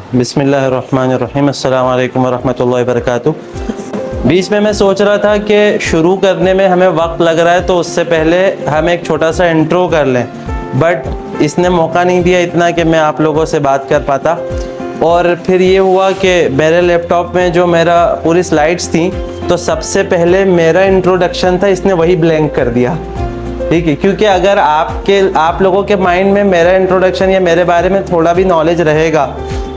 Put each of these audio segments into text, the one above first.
बिस्मिल्लाहिर्रहमानिर्रहीम, अस्सलाम वालेकुम वरहमतुल्लाहि वबरकातुहू। बीच में मैं सोच रहा था कि शुरू करने में हमें वक्त लग रहा है, तो उससे पहले हम एक छोटा सा इंट्रो कर लें, बट इसने मौका नहीं दिया इतना कि मैं आप लोगों से बात कर पाता। और फिर ये हुआ कि मेरे लैपटॉप में जो मेरा पूरी स्लाइड्स थी, तो सबसे पहले मेरा इंट्रोडक्शन था, इसने वही ब्लैंक कर दिया। ठीक है, क्योंकि अगर आप लोगों के माइंड में मेरा इंट्रोडक्शन या मेरे बारे में थोड़ा भी नॉलेज रहेगा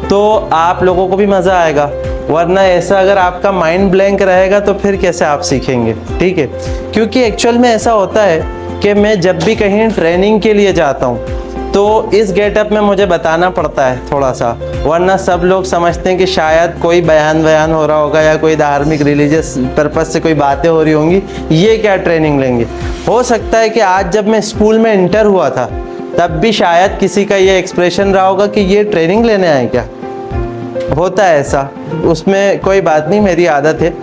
तो आप लोगों को भी मज़ा आएगा, वरना ऐसा अगर आपका माइंड ब्लैंक रहेगा तो फिर कैसे आप सीखेंगे। ठीक है, क्योंकि एक्चुअल में ऐसा होता है कि मैं जब भी कहीं ट्रेनिंग के लिए जाता हूँ तो इस गेटअप में मुझे बताना पड़ता है थोड़ा सा, वरना सब लोग समझते हैं कि शायद कोई बयान हो रहा होगा या कोई धार्मिक रिलीजियस पर्पज से कोई बातें हो रही होंगी, ये क्या ट्रेनिंग लेंगे। हो सकता है कि आज जब मैं स्कूल में इंटर हुआ था तब भी शायद किसी का ये एक्सप्रेशन रहा होगा कि ये ट्रेनिंग लेने आए क्या। होता है ऐसा, उसमें कोई बात नहीं, मेरी आदत है।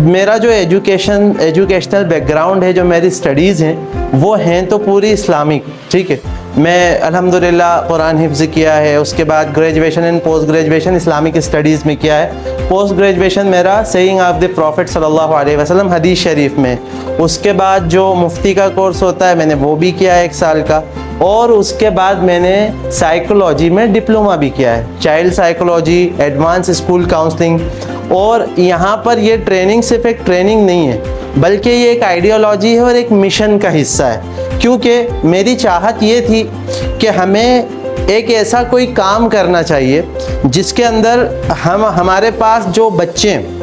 मेरा जो एजुकेशनल बैकग्राउंड है, जो मेरी स्टडीज़ हैं वो हैं तो पूरी इस्लामिक। ठीक है, मैं अल्हम्दुलिल्लाह कुरान हिफ्ज़ किया है, उसके बाद graduation and post graduation Islamic studies में किया है। पोस्ट ग्रेजुएशन मेरा सेइंग ऑफ द प्रॉफिट सल्लल्लाहु अलैहि वसल्लम हदीस शरीफ में। उसके बाद जो मुफ्ती का कोर्स होता है मैंने वो भी किया है 1 साल का, और उसके बाद मैंने साइकोलॉजी में डिप्लोमा भी किया है, child psychology, advance school counselling. और यहाँ पर ये ट्रेनिंग सिर्फ एक ट्रेनिंग नहीं है, बल्कि ये एक आइडियोलॉजी है और एक मिशन का हिस्सा है। क्योंकि मेरी चाहत ये थी कि हमें एक ऐसा कोई काम करना चाहिए जिसके अंदर हमारे पास जो बच्चे हैं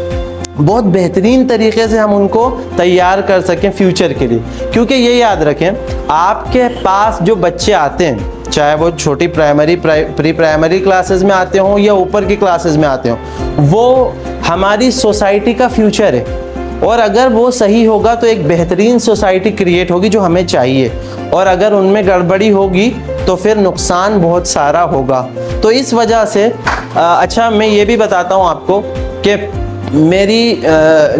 बहुत बेहतरीन तरीके से हम उनको तैयार कर सकें फ्यूचर के लिए। क्योंकि ये याद रखें, आपके पास जो बच्चे आते हैं, चाहे वो छोटी प्री प्राइमरी क्लासेस में आते हों या ऊपर की क्लासेस में आते हों, वो हमारी सोसाइटी का फ्यूचर है। और अगर वो सही होगा तो एक बेहतरीन सोसाइटी क्रिएट होगी जो हमें चाहिए, और अगर उनमें गड़बड़ी होगी तो फिर नुकसान बहुत सारा होगा। तो इस वजह से अच्छा, मैं ये भी बताता हूँ आपको कि मेरी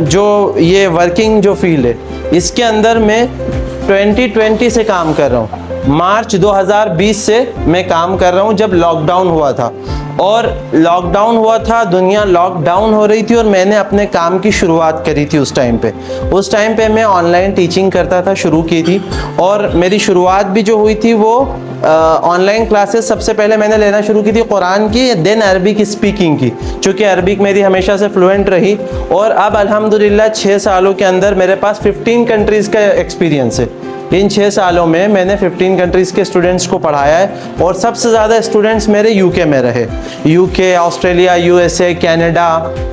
जो ये वर्किंग जो फील्ड है, इसके अंदर मैं 2020 से काम कर रहा हूँ। मार्च 2020 से मैं काम कर रहा हूँ, जब लॉकडाउन हुआ था। और लॉकडाउन हुआ था, दुनिया लॉकडाउन हो रही थी, और मैंने अपने काम की शुरुआत करी थी उस टाइम पे मैं ऑनलाइन टीचिंग करता था, शुरू की थी। और मेरी शुरुआत भी जो हुई थी वो ऑनलाइन क्लासेस सबसे पहले मैंने लेना शुरू की थी कुरान की, देन अरबिक स्पीकिंग की, चूँकि अरबिक मेरी हमेशा से फ्लुएंट रही। और अब अल्हम्दुलिल्लाह 6 सालों के अंदर मेरे पास 15 कंट्रीज़ का एक्सपीरियंस है। इन 6 सालों में मैंने 15 कंट्रीज़ के स्टूडेंट्स को पढ़ाया है, और सबसे ज़्यादा स्टूडेंट्स मेरे यूके में रहे। यूके, ऑस्ट्रेलिया, यूएसए, कनाडा,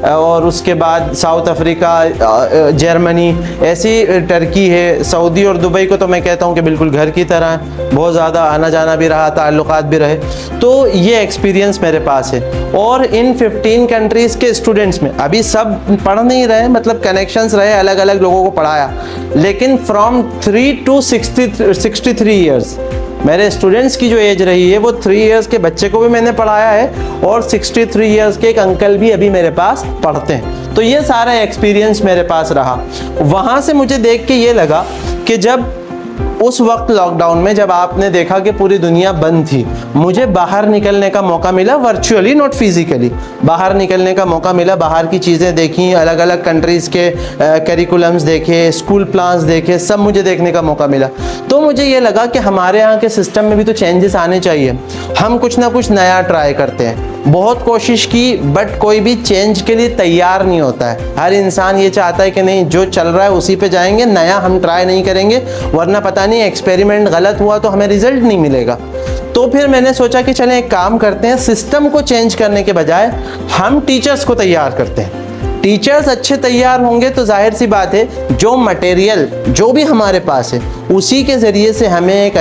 और उसके बाद साउथ अफ्रीका, जर्मनी, ऐसी टर्की है, सऊदी और दुबई को तो मैं कहता हूँ कि बिल्कुल घर की तरह, बहुत ज़्यादा आना जाना भी रहा, ताल्लुकात भी रहे। तो ये एक्सपीरियंस मेरे पास है। और इन 15 कंट्रीज़ के स्टूडेंट्स में अभी सब पढ़ नहीं रहे, मतलब कनेक्शंस रहे, अलग अलग लोगों को पढ़ाया, लेकिन फ्रॉम 3 to 63 ईयर्स मेरे स्टूडेंट्स की जो एज रही है, वो 3 ईयर्स के बच्चे को भी मैंने पढ़ाया है, और 63 ईयर्स के एक अंकल भी अभी मेरे पास पढ़ते हैं। तो ये सारा एक्सपीरियंस मेरे पास रहा। वहाँ से मुझे देख के ये लगा कि जब उस वक्त लॉकडाउन में जब आपने देखा कि पूरी दुनिया बंद थी, मुझे बाहर निकलने का मौका मिला, वर्चुअली नॉट फिजिकली, बाहर निकलने का मौका मिला, बाहर की चीज़ें देखी, अलग अलग कंट्रीज़ के करिकुलम्स देखे, स्कूल प्लान्स देखे, सब मुझे देखने का मौका मिला। तो मुझे ये लगा कि हमारे यहाँ के सिस्टम में भी तो चेंजेस आने चाहिए। हम कुछ ना कुछ नया ट्राई करते हैं, बहुत कोशिश की, बट कोई भी चेंज के लिए तैयार नहीं होता है। हर इंसान ये चाहता है कि नहीं, जो चल रहा है उसी पे जाएंगे, नया हम ट्राई नहीं करेंगे, वरना पता नहीं एक्सपेरिमेंट गलत हुआ तो हमें रिजल्ट नहीं मिलेगा। तो फिर मैंने सोचा कि चलें एक काम करते हैं, सिस्टम को चेंज करने के बजाय हम टीचर्स को तैयार करते हैं। टीचर्स अच्छे तैयार होंगे तो जाहिर सी बात है जो मटेरियल जो भी हमारे पास है उसी के ज़रिए से हमें एक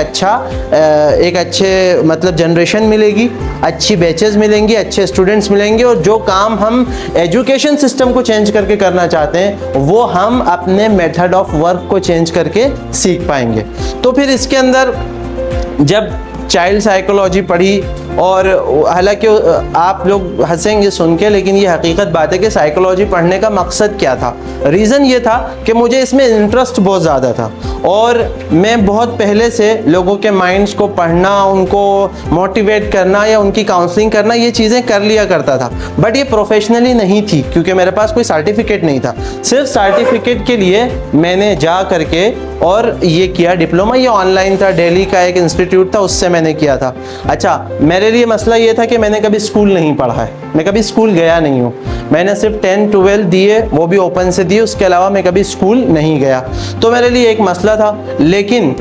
अच्छे मतलब जनरेशन मिलेगी, अच्छी बैचेस मिलेंगी, अच्छे स्टूडेंट्स मिलेंगे, और जो काम हम एजुकेशन सिस्टम को चेंज करके करना चाहते हैं वो हम अपने मेथड ऑफ वर्क को चेंज करके सीख पाएंगे। तो फिर इसके अंदर जब चाइल्ड साइकोलॉजी पढ़ी, और हालांकि आप लोग हंसेंगे सुन के, लेकिन ये हकीकत बात है कि साइकोलॉजी पढ़ने का मकसद क्या था। रीज़न ये था कि मुझे इसमें इंटरेस्ट बहुत ज़्यादा था और मैं बहुत पहले से लोगों के माइंड्स को पढ़ना, उनको मोटिवेट करना या उनकी काउंसलिंग करना, ये चीज़ें कर लिया करता था। बट ये प्रोफेशनली नहीं थी क्योंकि मेरे पास कोई सर्टिफिकेट नहीं था। सिर्फ सर्टिफिकेट के लिए मैंने जा करके और ये किया डिप्लोमा। ये ऑनलाइन था, दिल्ली का एक इंस्टीट्यूट था, उससे मैंने किया था। अच्छा, मेरे लिए मसला ये था कि मैंने कभी स्कूल नहीं पढ़ा है, मैं कभी स्कूल गया नहीं हूँ। मैंने सिर्फ 10-12 दिए, वो भी ओपन से दिए, उसके अलावा मैं कभी स्कूल नहीं गया। तो मेरे लिए एक मसला था। लेकिन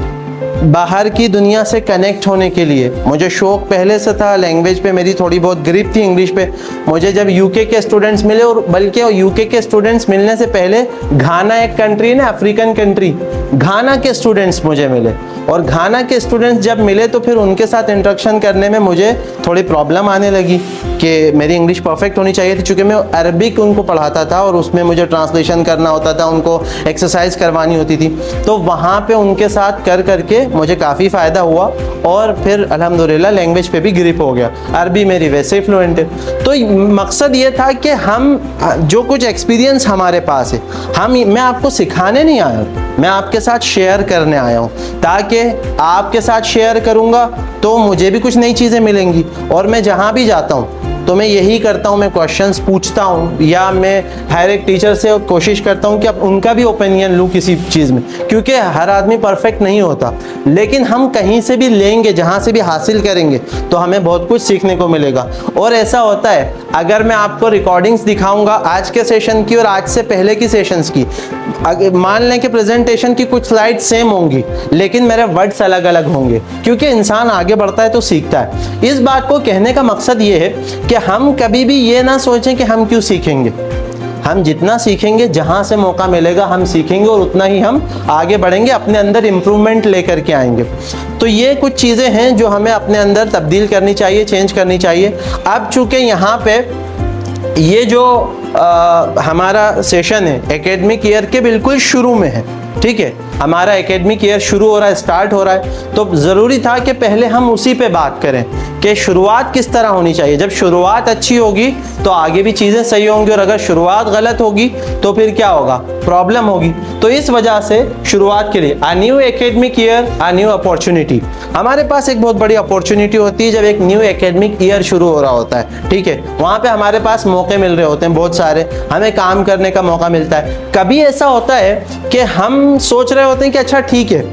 बाहर की दुनिया से कनेक्ट होने के लिए मुझे शौक़ पहले से था। लैंग्वेज पे मेरी थोड़ी बहुत ग्रिप थी, इंग्लिश पे। मुझे जब यूके के स्टूडेंट्स मिले, और बल्कि यूके के स्टूडेंट्स मिलने से पहले घाना एक कंट्री है ना, अफ्रीकन कंट्री, घाना के स्टूडेंट्स मुझे मिले। और घाना के स्टूडेंट्स जब मिले तो फिर उनके साथ इंटरेक्शन करने में मुझे थोड़ी प्रॉब्लम आने लगी कि मेरी इंग्लिश परफेक्ट होनी चाहिए थी, चूँकि मैं अरबिक उनको पढ़ाता था और उसमें मुझे ट्रांसलेशन करना होता था, उनको एक्सरसाइज करवानी होती थी। तो वहाँ पे उनके साथ कर करके मुझे काफ़ी फ़ायदा हुआ और फिर अल्हम्दुलिल्लाह लैंग्वेज पे भी ग्रिप हो गया। अरबी मेरी वैसे ही फ्लुएंट है। तो मकसद ये था कि हम जो कुछ एक्सपीरियंस हमारे पास है, मैं आपको सिखाने नहीं आया हूँ, मैं आपके साथ शेयर करने आया हूँ, ताकि आपके साथ शेयर करूँगा तो मुझे भी कुछ नई चीज़ें मिलेंगी। और मैं जहाँ भी जाता हूँ तो मैं यही करता हूँ, मैं क्वेश्चंस पूछता हूँ या मैं हर एक टीचर से कोशिश करता हूँ कि अब उनका भी ओपिनियन लूँ किसी चीज़ में, क्योंकि हर आदमी परफेक्ट नहीं होता। लेकिन हम कहीं से भी लेंगे, जहाँ से भी हासिल करेंगे तो हमें बहुत कुछ सीखने को मिलेगा। और ऐसा होता है, अगर मैं आपको रिकॉर्डिंग्स दिखाऊंगा आज के सेशन की और आज से पहले की सेशंस की, मान लें कि प्रेजेंटेशन की कुछ स्लाइड्स सेम होंगी लेकिन मेरे वर्ड्स अलग अलग होंगे, क्योंकि इंसान आगे बढ़ता है तो सीखता है। इस बात को कहने का मकसद ये है कि हम कभी भी ये ना सोचें कि हम क्यों सीखेंगे। हम जितना सीखेंगे, जहाँ से मौका मिलेगा हम सीखेंगे और उतना ही हम आगे बढ़ेंगे, अपने अंदर इम्प्रूवमेंट लेकर के आएंगे। तो ये कुछ चीज़ें हैं जो हमें अपने अंदर तब्दील करनी चाहिए, चेंज करनी चाहिए। अब चूँकि यहाँ पे ये जो हमारा सेशन है एकेडमिक ईयर के बिल्कुल शुरू में है, ठीक है, हमारा एकेडमिक ईयर शुरू हो रहा है, स्टार्ट हो रहा है, तो ज़रूरी था कि पहले हम उसी पे बात करें कि शुरुआत किस तरह होनी चाहिए। जब शुरुआत अच्छी होगी तो आगे भी चीज़ें सही होंगी, और अगर शुरुआत गलत होगी तो फिर क्या होगा, प्रॉब्लम होगी। तो इस वजह से शुरुआत के लिए a new academic year, a new opportunity. हमारे पास एक बहुत बड़ी अपॉर्चुनिटी होती है जब एक न्यू एकेडमिक ईयर शुरू हो रहा होता है, ठीक है। वहाँ पे हमारे पास मौके मिल रहे होते हैं बहुत सारे, हमें काम करने का मौका मिलता है। कभी ऐसा होता है कि हम सोच रहे होते हैं कि अच्छा ठीक है,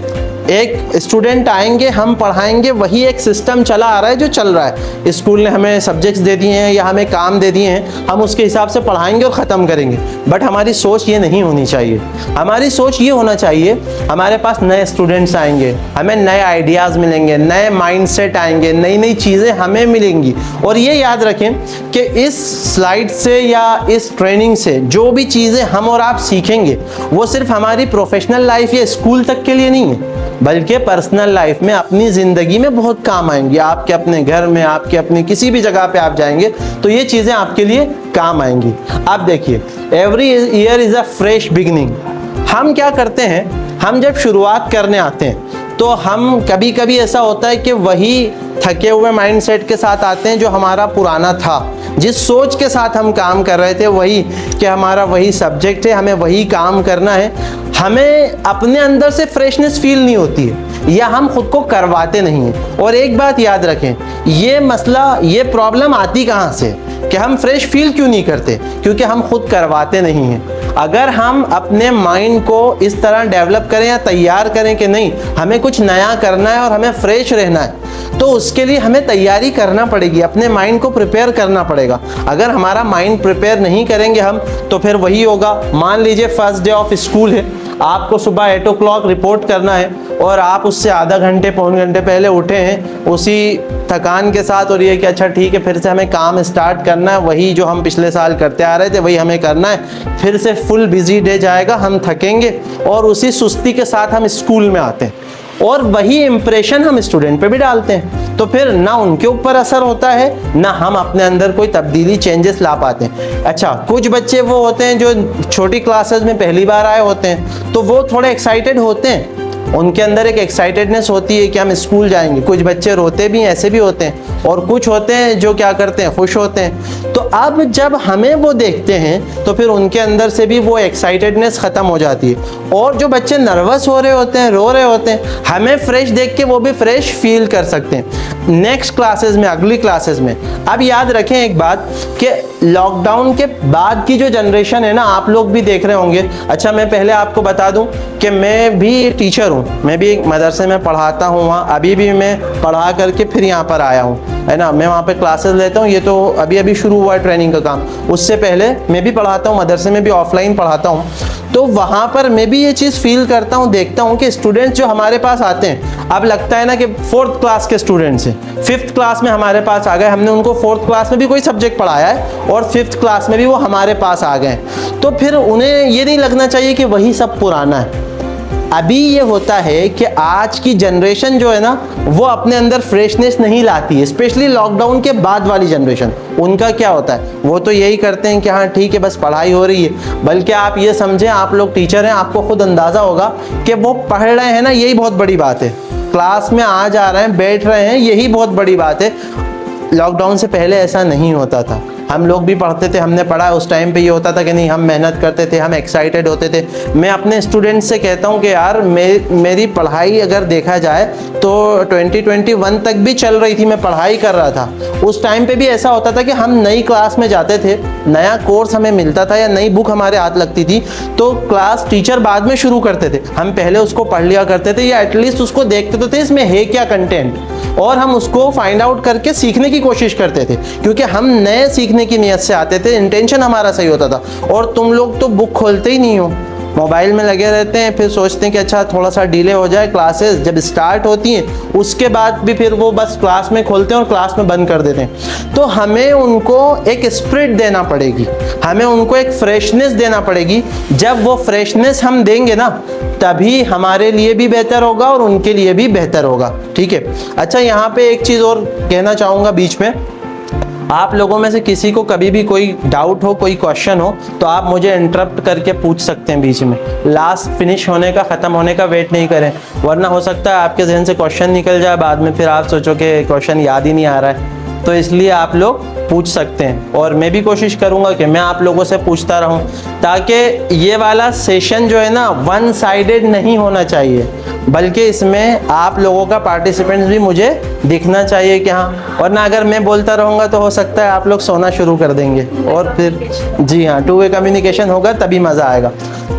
एक स्टूडेंट आएंगे, हम पढ़ाएंगे, वही एक सिस्टम चला आ रहा है जो चल रहा है, स्कूल ने हमें सब्जेक्ट्स दे दिए हैं या हमें काम दे दिए हैं, हम उसके हिसाब से पढ़ाएंगे और ख़त्म करेंगे। बट हमारी सोच ये नहीं होनी चाहिए। हमारी सोच ये होना चाहिए, हमारे पास नए स्टूडेंट्स आएंगे, हमें नए आइडियाज़ मिलेंगे, नए माइंडसेट आएंगे, नई नई चीज़ें हमें मिलेंगी। और ये याद रखें कि इस स्लाइड से या इस ट्रेनिंग से जो भी चीज़ें हम और आप सीखेंगे वो सिर्फ हमारी प्रोफेशनल लाइफ या स्कूल तक के लिए नहीं है, बल्कि पर्सनल लाइफ में, अपनी ज़िंदगी में बहुत काम आएंगी। आपके अपने घर में, आपके अपने किसी भी जगह पे आप जाएंगे तो ये चीज़ें आपके लिए काम आएंगी। आप देखिए, every year is a fresh beginning. हम क्या करते हैं, हम जब शुरुआत करने आते हैं तो हम कभी कभी ऐसा होता है कि वही थके हुए माइंडसेट के साथ आते हैं जो हमारा पुराना था, जिस सोच के साथ हम काम कर रहे थे, वही कि हमारा वही सब्जेक्ट है, हमें वही काम करना है। हमें अपने अंदर से फ्रेशनेस फील नहीं होती है या हम खुद को करवाते नहीं हैं। और एक बात याद रखें, ये मसला, ये प्रॉब्लम आती कहाँ से कि हम फ्रेश फील क्यों नहीं करते, क्योंकि हम खुद करवाते नहीं हैं। अगर हम अपने माइंड को इस तरह डेवलप करें या तैयार करें कि नहीं, हमें कुछ नया करना है और हमें फ्रेश रहना है, तो उसके लिए हमें तैयारी करना पड़ेगी, अपने माइंड को प्रिपेयर करना पड़ेगा। अगर हमारा माइंड प्रिपेयर नहीं करेंगे हम, तो फिर वही होगा। मान लीजिए फर्स्ट डे ऑफ स्कूल है, आपको सुबह 8 o'clock रिपोर्ट करना है और आप उससे आधा घंटे पौन घंटे पहले उठे हैं उसी थकान के साथ, और ये कि अच्छा ठीक है फिर से हमें काम स्टार्ट करना है, वही जो हम पिछले साल करते आ रहे थे वही हमें करना है। फिर से फुल बिजी डे जाएगा, हम थकेंगे और उसी सुस्ती के साथ हम स्कूल में आते हैं और वही इम्प्रेशन हम स्टूडेंट पे भी डालते हैं। तो फिर ना उनके ऊपर असर होता है, ना हम अपने अंदर कोई तब्दीली, चेंजेस ला पाते हैं। अच्छा, कुछ बच्चे वो होते हैं जो छोटी क्लासेस में पहली बार आए होते हैं तो वो थोड़े एक्साइटेड होते हैं, उनके अंदर एक एक्साइटेडनेस होती है कि हम स्कूल जाएंगे। कुछ बच्चे रोते भी हैं, ऐसे भी होते हैं, और कुछ होते हैं जो क्या करते हैं, खुश होते हैं। तो अब जब हमें वो देखते हैं तो फिर उनके अंदर से भी वो एक्साइटेडनेस ख़त्म हो जाती है। और जो बच्चे नर्वस हो रहे होते हैं, रो रहे होते हैं, हमें फ्रेश देख के वो भी फ्रेश फील कर सकते हैं नेक्स्ट क्लासेस में, अगली क्लासेस में। अब याद रखें एक बात कि लॉकडाउन के बाद की जो जनरेशन है ना, आप लोग भी देख रहे होंगे। अच्छा, मैं पहले आपको बता दूं कि मैं भी टीचर हूं, मैं भी एक मदरसे में पढ़ाता हूं। वहाँ अभी भी मैं पढ़ा करके फिर यहाँ पर आया हूं, है ना। मैं वहाँ पे क्लासेस लेता हूँ, ये तो अभी अभी शुरू हुआ है ट्रेनिंग का काम। उससे पहले मैं भी पढ़ाता हूँ, मदरसे में भी ऑफलाइन पढ़ाता हूँ। तो वहाँ पर मैं भी ये चीज़ फील करता हूँ, देखता हूँ कि स्टूडेंट्स जो हमारे पास आते हैं, अब लगता है ना कि 4th क्लास के स्टूडेंट्स हैं, 5th क्लास में हमारे पास आ गए। हमने उनको 4th क्लास में भी कोई सब्जेक्ट पढ़ाया है और 5th क्लास में भी वो हमारे पास आ गए। तो फिर उन्हें ये नहीं लगना चाहिए कि वही सब पुराना है। अभी ये होता है कि आज की जनरेशन जो है ना, वो अपने अंदर फ्रेशनेस नहीं लाती है, स्पेशली लॉकडाउन के बाद वाली जनरेशन। उनका क्या होता है, वो तो यही करते हैं कि हाँ ठीक है, बस पढ़ाई हो रही है। बल्कि आप ये समझें, आप लोग टीचर हैं, आपको खुद अंदाज़ा होगा कि वो पढ़ रहे हैं ना, यही बहुत बड़ी बात है। क्लास में आ जा रहे हैं, बैठ रहे हैं, यही बहुत बड़ी बात है। लॉकडाउन से पहले ऐसा नहीं होता था। हम लोग भी पढ़ते थे, हमने पढ़ा, उस टाइम पे ये होता था कि नहीं, हम मेहनत करते थे, हम एक्साइटेड होते थे। मैं अपने स्टूडेंट्स से कहता हूँ कि यार मेरी पढ़ाई अगर देखा जाए तो 2021 तक भी चल रही थी, मैं पढ़ाई कर रहा था। उस टाइम पे भी ऐसा होता था कि हम नई क्लास में जाते थे, नया कोर्स हमें मिलता था या नई बुक हमारे हाथ लगती थी, तो क्लास टीचर बाद में शुरू करते थे, हम पहले उसको पढ़ लिया करते थे, या एटलीस्ट उसको देखते तो थे इसमें है क्या कंटेंट, और हम उसको फाइंड आउट करके सीखने की कोशिश करते थे, क्योंकि हम नए सीखने की नीयत से आते थे, इंटेंशन हमारा सही होता था। और तुम लोग तो बुक खोलते ही नहीं हो, मोबाइल में लगे रहते हैं, फिर सोचते हैं कि अच्छा थोड़ा सा डिले हो जाए, क्लासेस जब स्टार्ट होती हैं उसके बाद भी फिर वो बस क्लास में खोलते हैं और क्लास में बंद कर देते हैं। तो हमें उनको एक स्पिरिट देना पड़ेगी, हमें उनको एक फ्रेशनेस देना पड़ेगी। जब वो फ्रेशनेस हम देंगे ना, तभी हमारे लिए भी बेहतर होगा और उनके लिए भी बेहतर होगा। ठीक है। अच्छा, यहाँ पे एक चीज़ और कहना चाहूँगा बीच में, आप लोगों में से किसी को कभी भी कोई डाउट हो, कोई क्वेश्चन हो, तो आप मुझे इंटरप्ट करके पूछ सकते हैं बीच में। लास्ट फिनिश होने का, ख़त्म होने का वेट नहीं करें, वरना हो सकता है आपके जहन से क्वेश्चन निकल जाए बाद में, फिर आप सोचो कि क्वेश्चन याद ही नहीं आ रहा है। तो इसलिए आप लोग पूछ सकते हैं, और मैं भी कोशिश करूंगा कि मैं आप लोगों से पूछता रहूं, ताकि ये वाला सेशन जो है ना, वन साइडेड नहीं होना चाहिए, बल्कि इसमें आप लोगों का पार्टिसिपेंट्स भी मुझे दिखना चाहिए कि हाँ। वरना अगर मैं बोलता रहूँगा तो हो सकता है आप लोग सोना शुरू कर देंगे, और फिर जी हाँ, 2 वे कम्युनिकेशन होगा तभी मज़ा आएगा।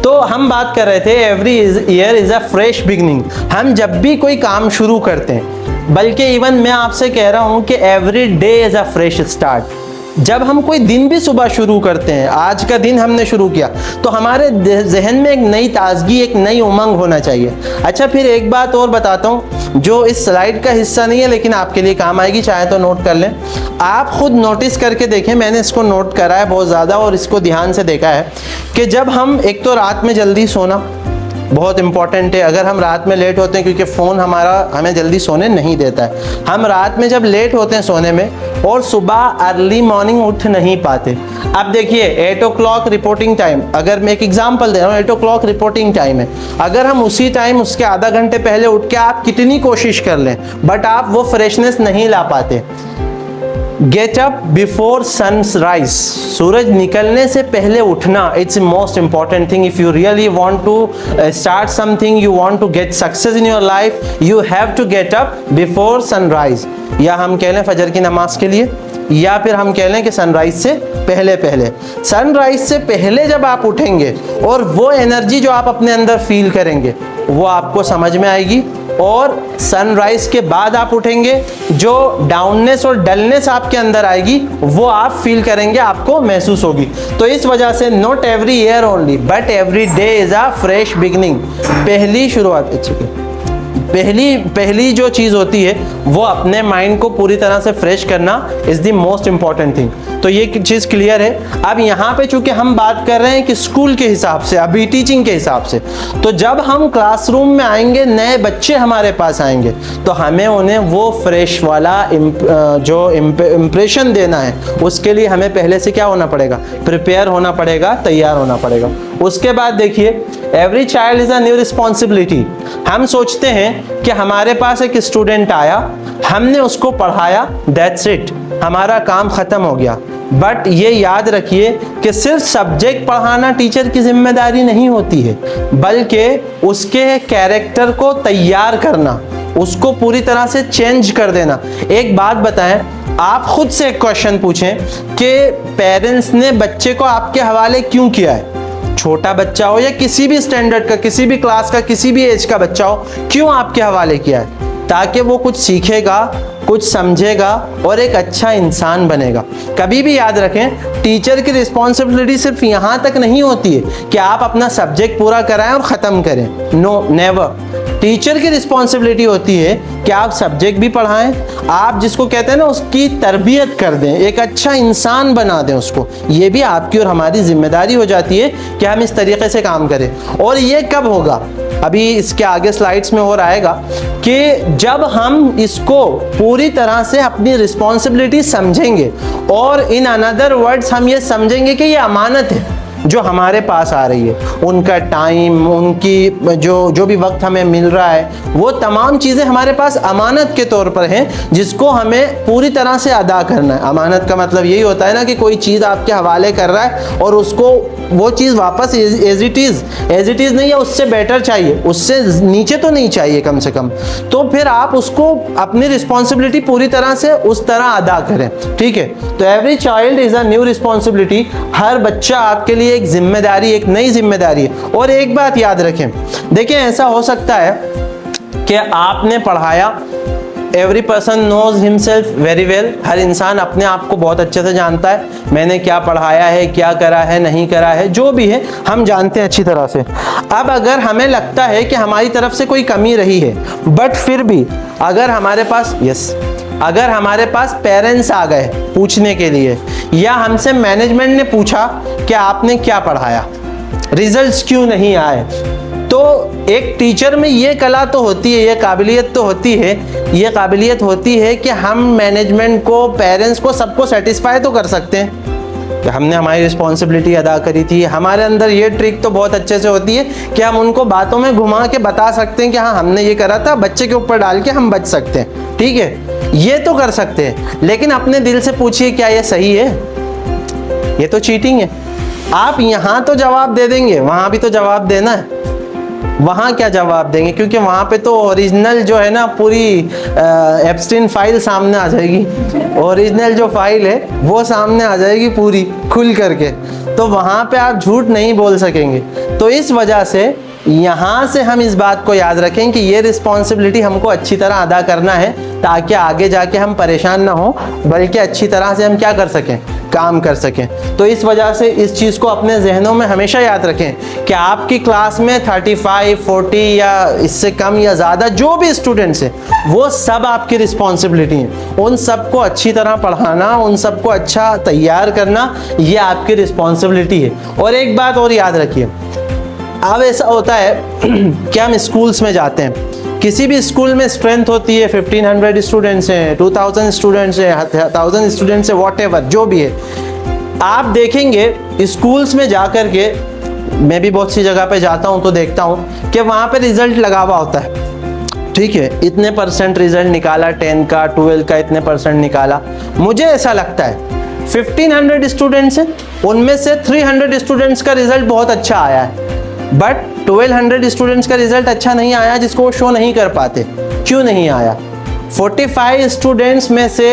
तो हम बात कर रहे थे every year is a fresh beginning. हम जब भी कोई काम शुरू करते हैं, बल्कि इवन मैं आपसे कह रहा हूँ कि every day is a fresh start. जब हम कोई दिन भी सुबह शुरू करते हैं, आज का दिन हमने शुरू किया, तो हमारे जहन में एक नई ताजगी, एक नई उमंग होना चाहिए। अच्छा, फिर एक बात और बताता हूँ जो इस स्लाइड का हिस्सा नहीं है, लेकिन आपके लिए काम आएगी, चाहे तो नोट कर लें। आप खुद नोटिस करके देखें, मैंने इसको नोट करा है बहुत ज़्यादा और इसको ध्यान से देखा है कि जब हम, एक तो रात में जल्दी सोना बहुत इंपॉर्टेंट है। अगर हम रात में लेट होते हैं, क्योंकि फ़ोन हमें जल्दी सोने नहीं देता है, हम रात में जब लेट होते हैं सोने में और सुबह अर्ली मॉर्निंग उठ नहीं पाते। अब देखिए 8 o'clock रिपोर्टिंग टाइम, अगर मैं एक एग्जांपल दे रहा हूँ, 8 o'clock रिपोर्टिंग टाइम है, अगर हम उसी टाइम उसके आधा घंटे पहले उठ के आप कितनी कोशिश कर लें, बट आप वो फ्रेशनेस नहीं ला पाते। गेट अप बिफोर सनराइज, सूरज निकलने से पहले उठना, it's most important thing. If you really want to start something, you want to get success in your life, you have to get up before sunrise. या हम कह लें फजर की नमाज के लिए, या फिर हम कह लें कि सनराइज से पहले पहले। सनराइज से पहले जब आप उठेंगे और वो एनर्जी जो आप अपने अंदर फील करेंगे, वो आपको समझ में आएगी, और सनराइज के बाद आप उठेंगे, जो डाउननेस और डलनेस आपके अंदर आएगी वो आप फील करेंगे, आपको महसूस होगी। तो इस वजह से not every year only but every day is a fresh beginning. पहली शुरुआत, पहली जो चीज़ होती है वो अपने माइंड को पूरी तरह से फ्रेश करना is the most important thing. तो ये चीज़ क्लियर है। अब यहाँ पे चूंकि हम बात कर रहे हैं कि स्कूल के हिसाब से, अभी टीचिंग के हिसाब से, तो जब हम क्लासरूम में आएंगे, नए बच्चे हमारे पास आएंगे, तो हमें उन्हें वो फ्रेश वाला जो इम्प्रेशन देना है, उसके लिए हमें पहले से क्या होना पड़ेगा, प्रिपेयर होना पड़ेगा, तैयार होना पड़ेगा। उसके बाद देखिए, every child is a new responsibility. हम सोचते हैं कि हमारे पास एक स्टूडेंट आया, हमने उसको पढ़ाया, दैट्स इट, हमारा काम खत्म हो गया। बट ये याद रखिए कि सिर्फ सब्जेक्ट पढ़ाना टीचर की जिम्मेदारी नहीं होती है, बल्कि उसके कैरेक्टर को तैयार करना, उसको पूरी तरह से चेंज कर देना। एक बात बताएं, आप खुद से एक क्वेश्चन पूछें कि पेरेंट्स ने बच्चे को आपके हवाले क्यों किया है, छोटा बच्चा हो या किसी भी स्टैंडर्ड का, किसी भी क्लास का, किसी भी एज का बच्चा हो, क्यों आपके हवाले किया है? ताकि वो कुछ सीखेगा, कुछ समझेगा और एक अच्छा इंसान बनेगा। कभी भी याद रखें, टीचर की रिस्पॉन्सिबिलिटी सिर्फ यहाँ तक नहीं होती है कि आप अपना सब्जेक्ट पूरा कराएं और ख़त्म करें। No, never. टीचर की रिस्पॉन्सिबिलिटी होती है कि आप सब्जेक्ट भी पढ़ाएं, आप जिसको कहते हैं ना, उसकी तरबियत कर दें, एक अच्छा इंसान बना दें उसको। ये भी आपकी और हमारी जिम्मेदारी हो जाती है कि हम इस तरीके से काम करें। और ये कब होगा, अभी इसके आगे स्लाइड्स में और आएगा कि जब हम इसको पूरी तरह से अपनी रिस्पॉन्सिबिलिटी समझेंगे और इन अनदर वर्ड्स हम ये समझेंगे कि ये अमानत है जो हमारे पास आ रही है, उनका टाइम, उनकी जो भी वक्त हमें मिल रहा है, वो तमाम चीज़ें हमारे पास अमानत के तौर पर हैं, जिसको हमें पूरी तरह से अदा करना है। अमानत का मतलब यही होता है ना कि कोई चीज़ आपके हवाले कर रहा है और उसको वो चीज़ वापस एज इट इज़ नहीं है, उससे बेटर चाहिए, उससे नीचे तो नहीं चाहिए कम से कम, तो फिर आप उसको अपनी रिस्पॉन्सिबिलिटी पूरी तरह से उस तरह अदा करें। ठीक है, तो every child is a new responsibility. हर बच्चा आपके लिए एक जिम्मेदारी, एक नई जिम्मेदारी है। और एक बात याद रखें, देखिए ऐसा हो सकता है कि आपने पढ़ाया, every person knows himself very well, हर इंसान अपने आप को बहुत अच्छे से जानता है, मैंने क्या पढ़ाया है, क्या करा है, नहीं करा है, जो भी है हम जानते हैं अच्छी तरह से। अब अगर हमें लगता है कि हमारी तरफ से कोई कमी रही है, बट फिर भी अगर हमारे पास अगर हमारे पास पेरेंट्स आ गए पूछने के लिए, या हमसे मैनेजमेंट ने पूछा कि आपने क्या पढ़ाया, रिजल्ट्स क्यों नहीं आए, तो एक टीचर में ये कला तो होती है, ये काबिलियत तो होती है, ये काबिलियत होती है कि हम मैनेजमेंट को, पेरेंट्स को, सबको सेटिस्फाई तो कर सकते हैं कि हमने हमारी रिस्पॉन्सिबिलिटी अदा करी थी। हमारे अंदर ये ट्रिक तो बहुत अच्छे से होती है कि हम उनको बातों में घुमा के बता सकते हैं कि हाँ हमने ये करा था, बच्चे के ऊपर डाल के हम बच सकते हैं। ठीक है, ये तो कर सकते हैं, लेकिन अपने दिल से पूछिए क्या ये सही है? ये तो चीटिंग है। आप यहाँ तो जवाब दे देंगे, वहाँ भी तो जवाब देना है। वहाँ क्या जवाब देंगे, क्योंकि वहाँ पे तो ओरिजिनल जो है ना, पूरी एप्स्टीन फाइल सामने आ जाएगी, ओरिजिनल जो फाइल है वो सामने आ जाएगी पूरी खुल करके, तो वहाँ पे आप झूठ नहीं बोल सकेंगे। तो इस वजह से यहाँ से हम इस बात को याद रखें कि ये रिस्पॉन्सिबिलिटी हमको अच्छी तरह अदा करना है, ताकि आगे जाके हम परेशान ना हो, बल्कि अच्छी तरह से हम क्या कर सकें, काम कर सकें। तो इस वजह से इस चीज़ को अपने जहनों में हमेशा याद रखें कि आपकी क्लास में 35, 40 या इससे कम या ज़्यादा जो भी स्टूडेंट्स हैं, वो सब आपकी रिस्पॉन्सिबिलिटी है। उन सबको अच्छी तरह पढ़ाना, उन सबको अच्छा तैयार करना, ये आपकी रिस्पॉन्सिबिलिटी है। और एक बात और याद रखिए, अब ऐसा होता है कि हम स्कूल्स में जाते हैं, किसी भी स्कूल में स्ट्रेंथ होती है, 1500 स्टूडेंट्स हैं, 2000 स्टूडेंट्स हैं, 1000 स्टूडेंट्स हैं, वॉटेवर जो भी है, आप देखेंगे स्कूल्स में जा कर के, मैं भी बहुत सी जगह पे जाता हूँ तो देखता हूँ कि वहाँ पे रिजल्ट लगा हुआ होता है। ठीक है, इतने % रिजल्ट निकाला, 10 का, 12 का इतने % निकाला। मुझे ऐसा लगता है 1500 स्टूडेंट्स हैं, उनमें से 300 स्टूडेंट्स का रिजल्ट बहुत अच्छा आया है, बट 1200 स्टूडेंट्स का रिजल्ट अच्छा नहीं आया, जिसको वो शो नहीं कर पाते। क्यों नहीं आया? 45 स्टूडेंट्स में से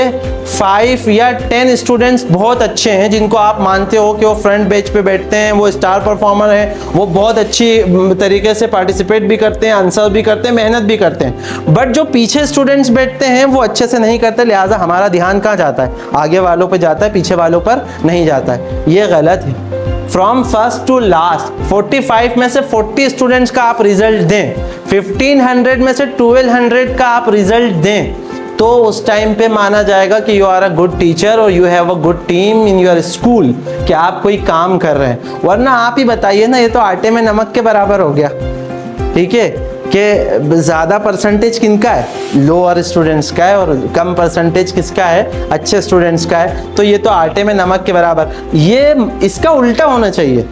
5 या 10 स्टूडेंट्स बहुत अच्छे हैं, जिनको आप मानते हो कि वो फ्रंट बेंच पे बैठते हैं, वो स्टार परफॉर्मर हैं, वो बहुत अच्छी तरीके से पार्टिसिपेट भी करते हैं, आंसर भी करते हैं, मेहनत भी करते हैं। बट जो पीछे स्टूडेंट्स बैठते हैं वो अच्छे से नहीं करते, लिहाजा हमारा ध्यान कहाँ जाता है? आगे वालों पर जाता है, पीछे वालों पर नहीं जाता है। ये गलत है। फ्रॉम फर्स्ट टू लास्ट 45 में से 40 स्टूडेंट्स का आप रिजल्ट दें, 1500 में से 1200 का आप रिजल्ट दें, तो उस टाइम पे माना जाएगा कि you are a good teacher और you have a good team in your school, कि आप कोई काम कर रहे हैं। वरना आप ही बताइए ना, ये तो आटे में नमक के बराबर हो गया, ठीक है, कि ज़्यादा परसेंटेज किनका है, लोअर स्टूडेंट्स का है, और कम परसेंटेज किसका है, अच्छे स्टूडेंट्स का है। तो ये तो आटे में नमक के बराबर, ये इसका उल्टा होना चाहिए।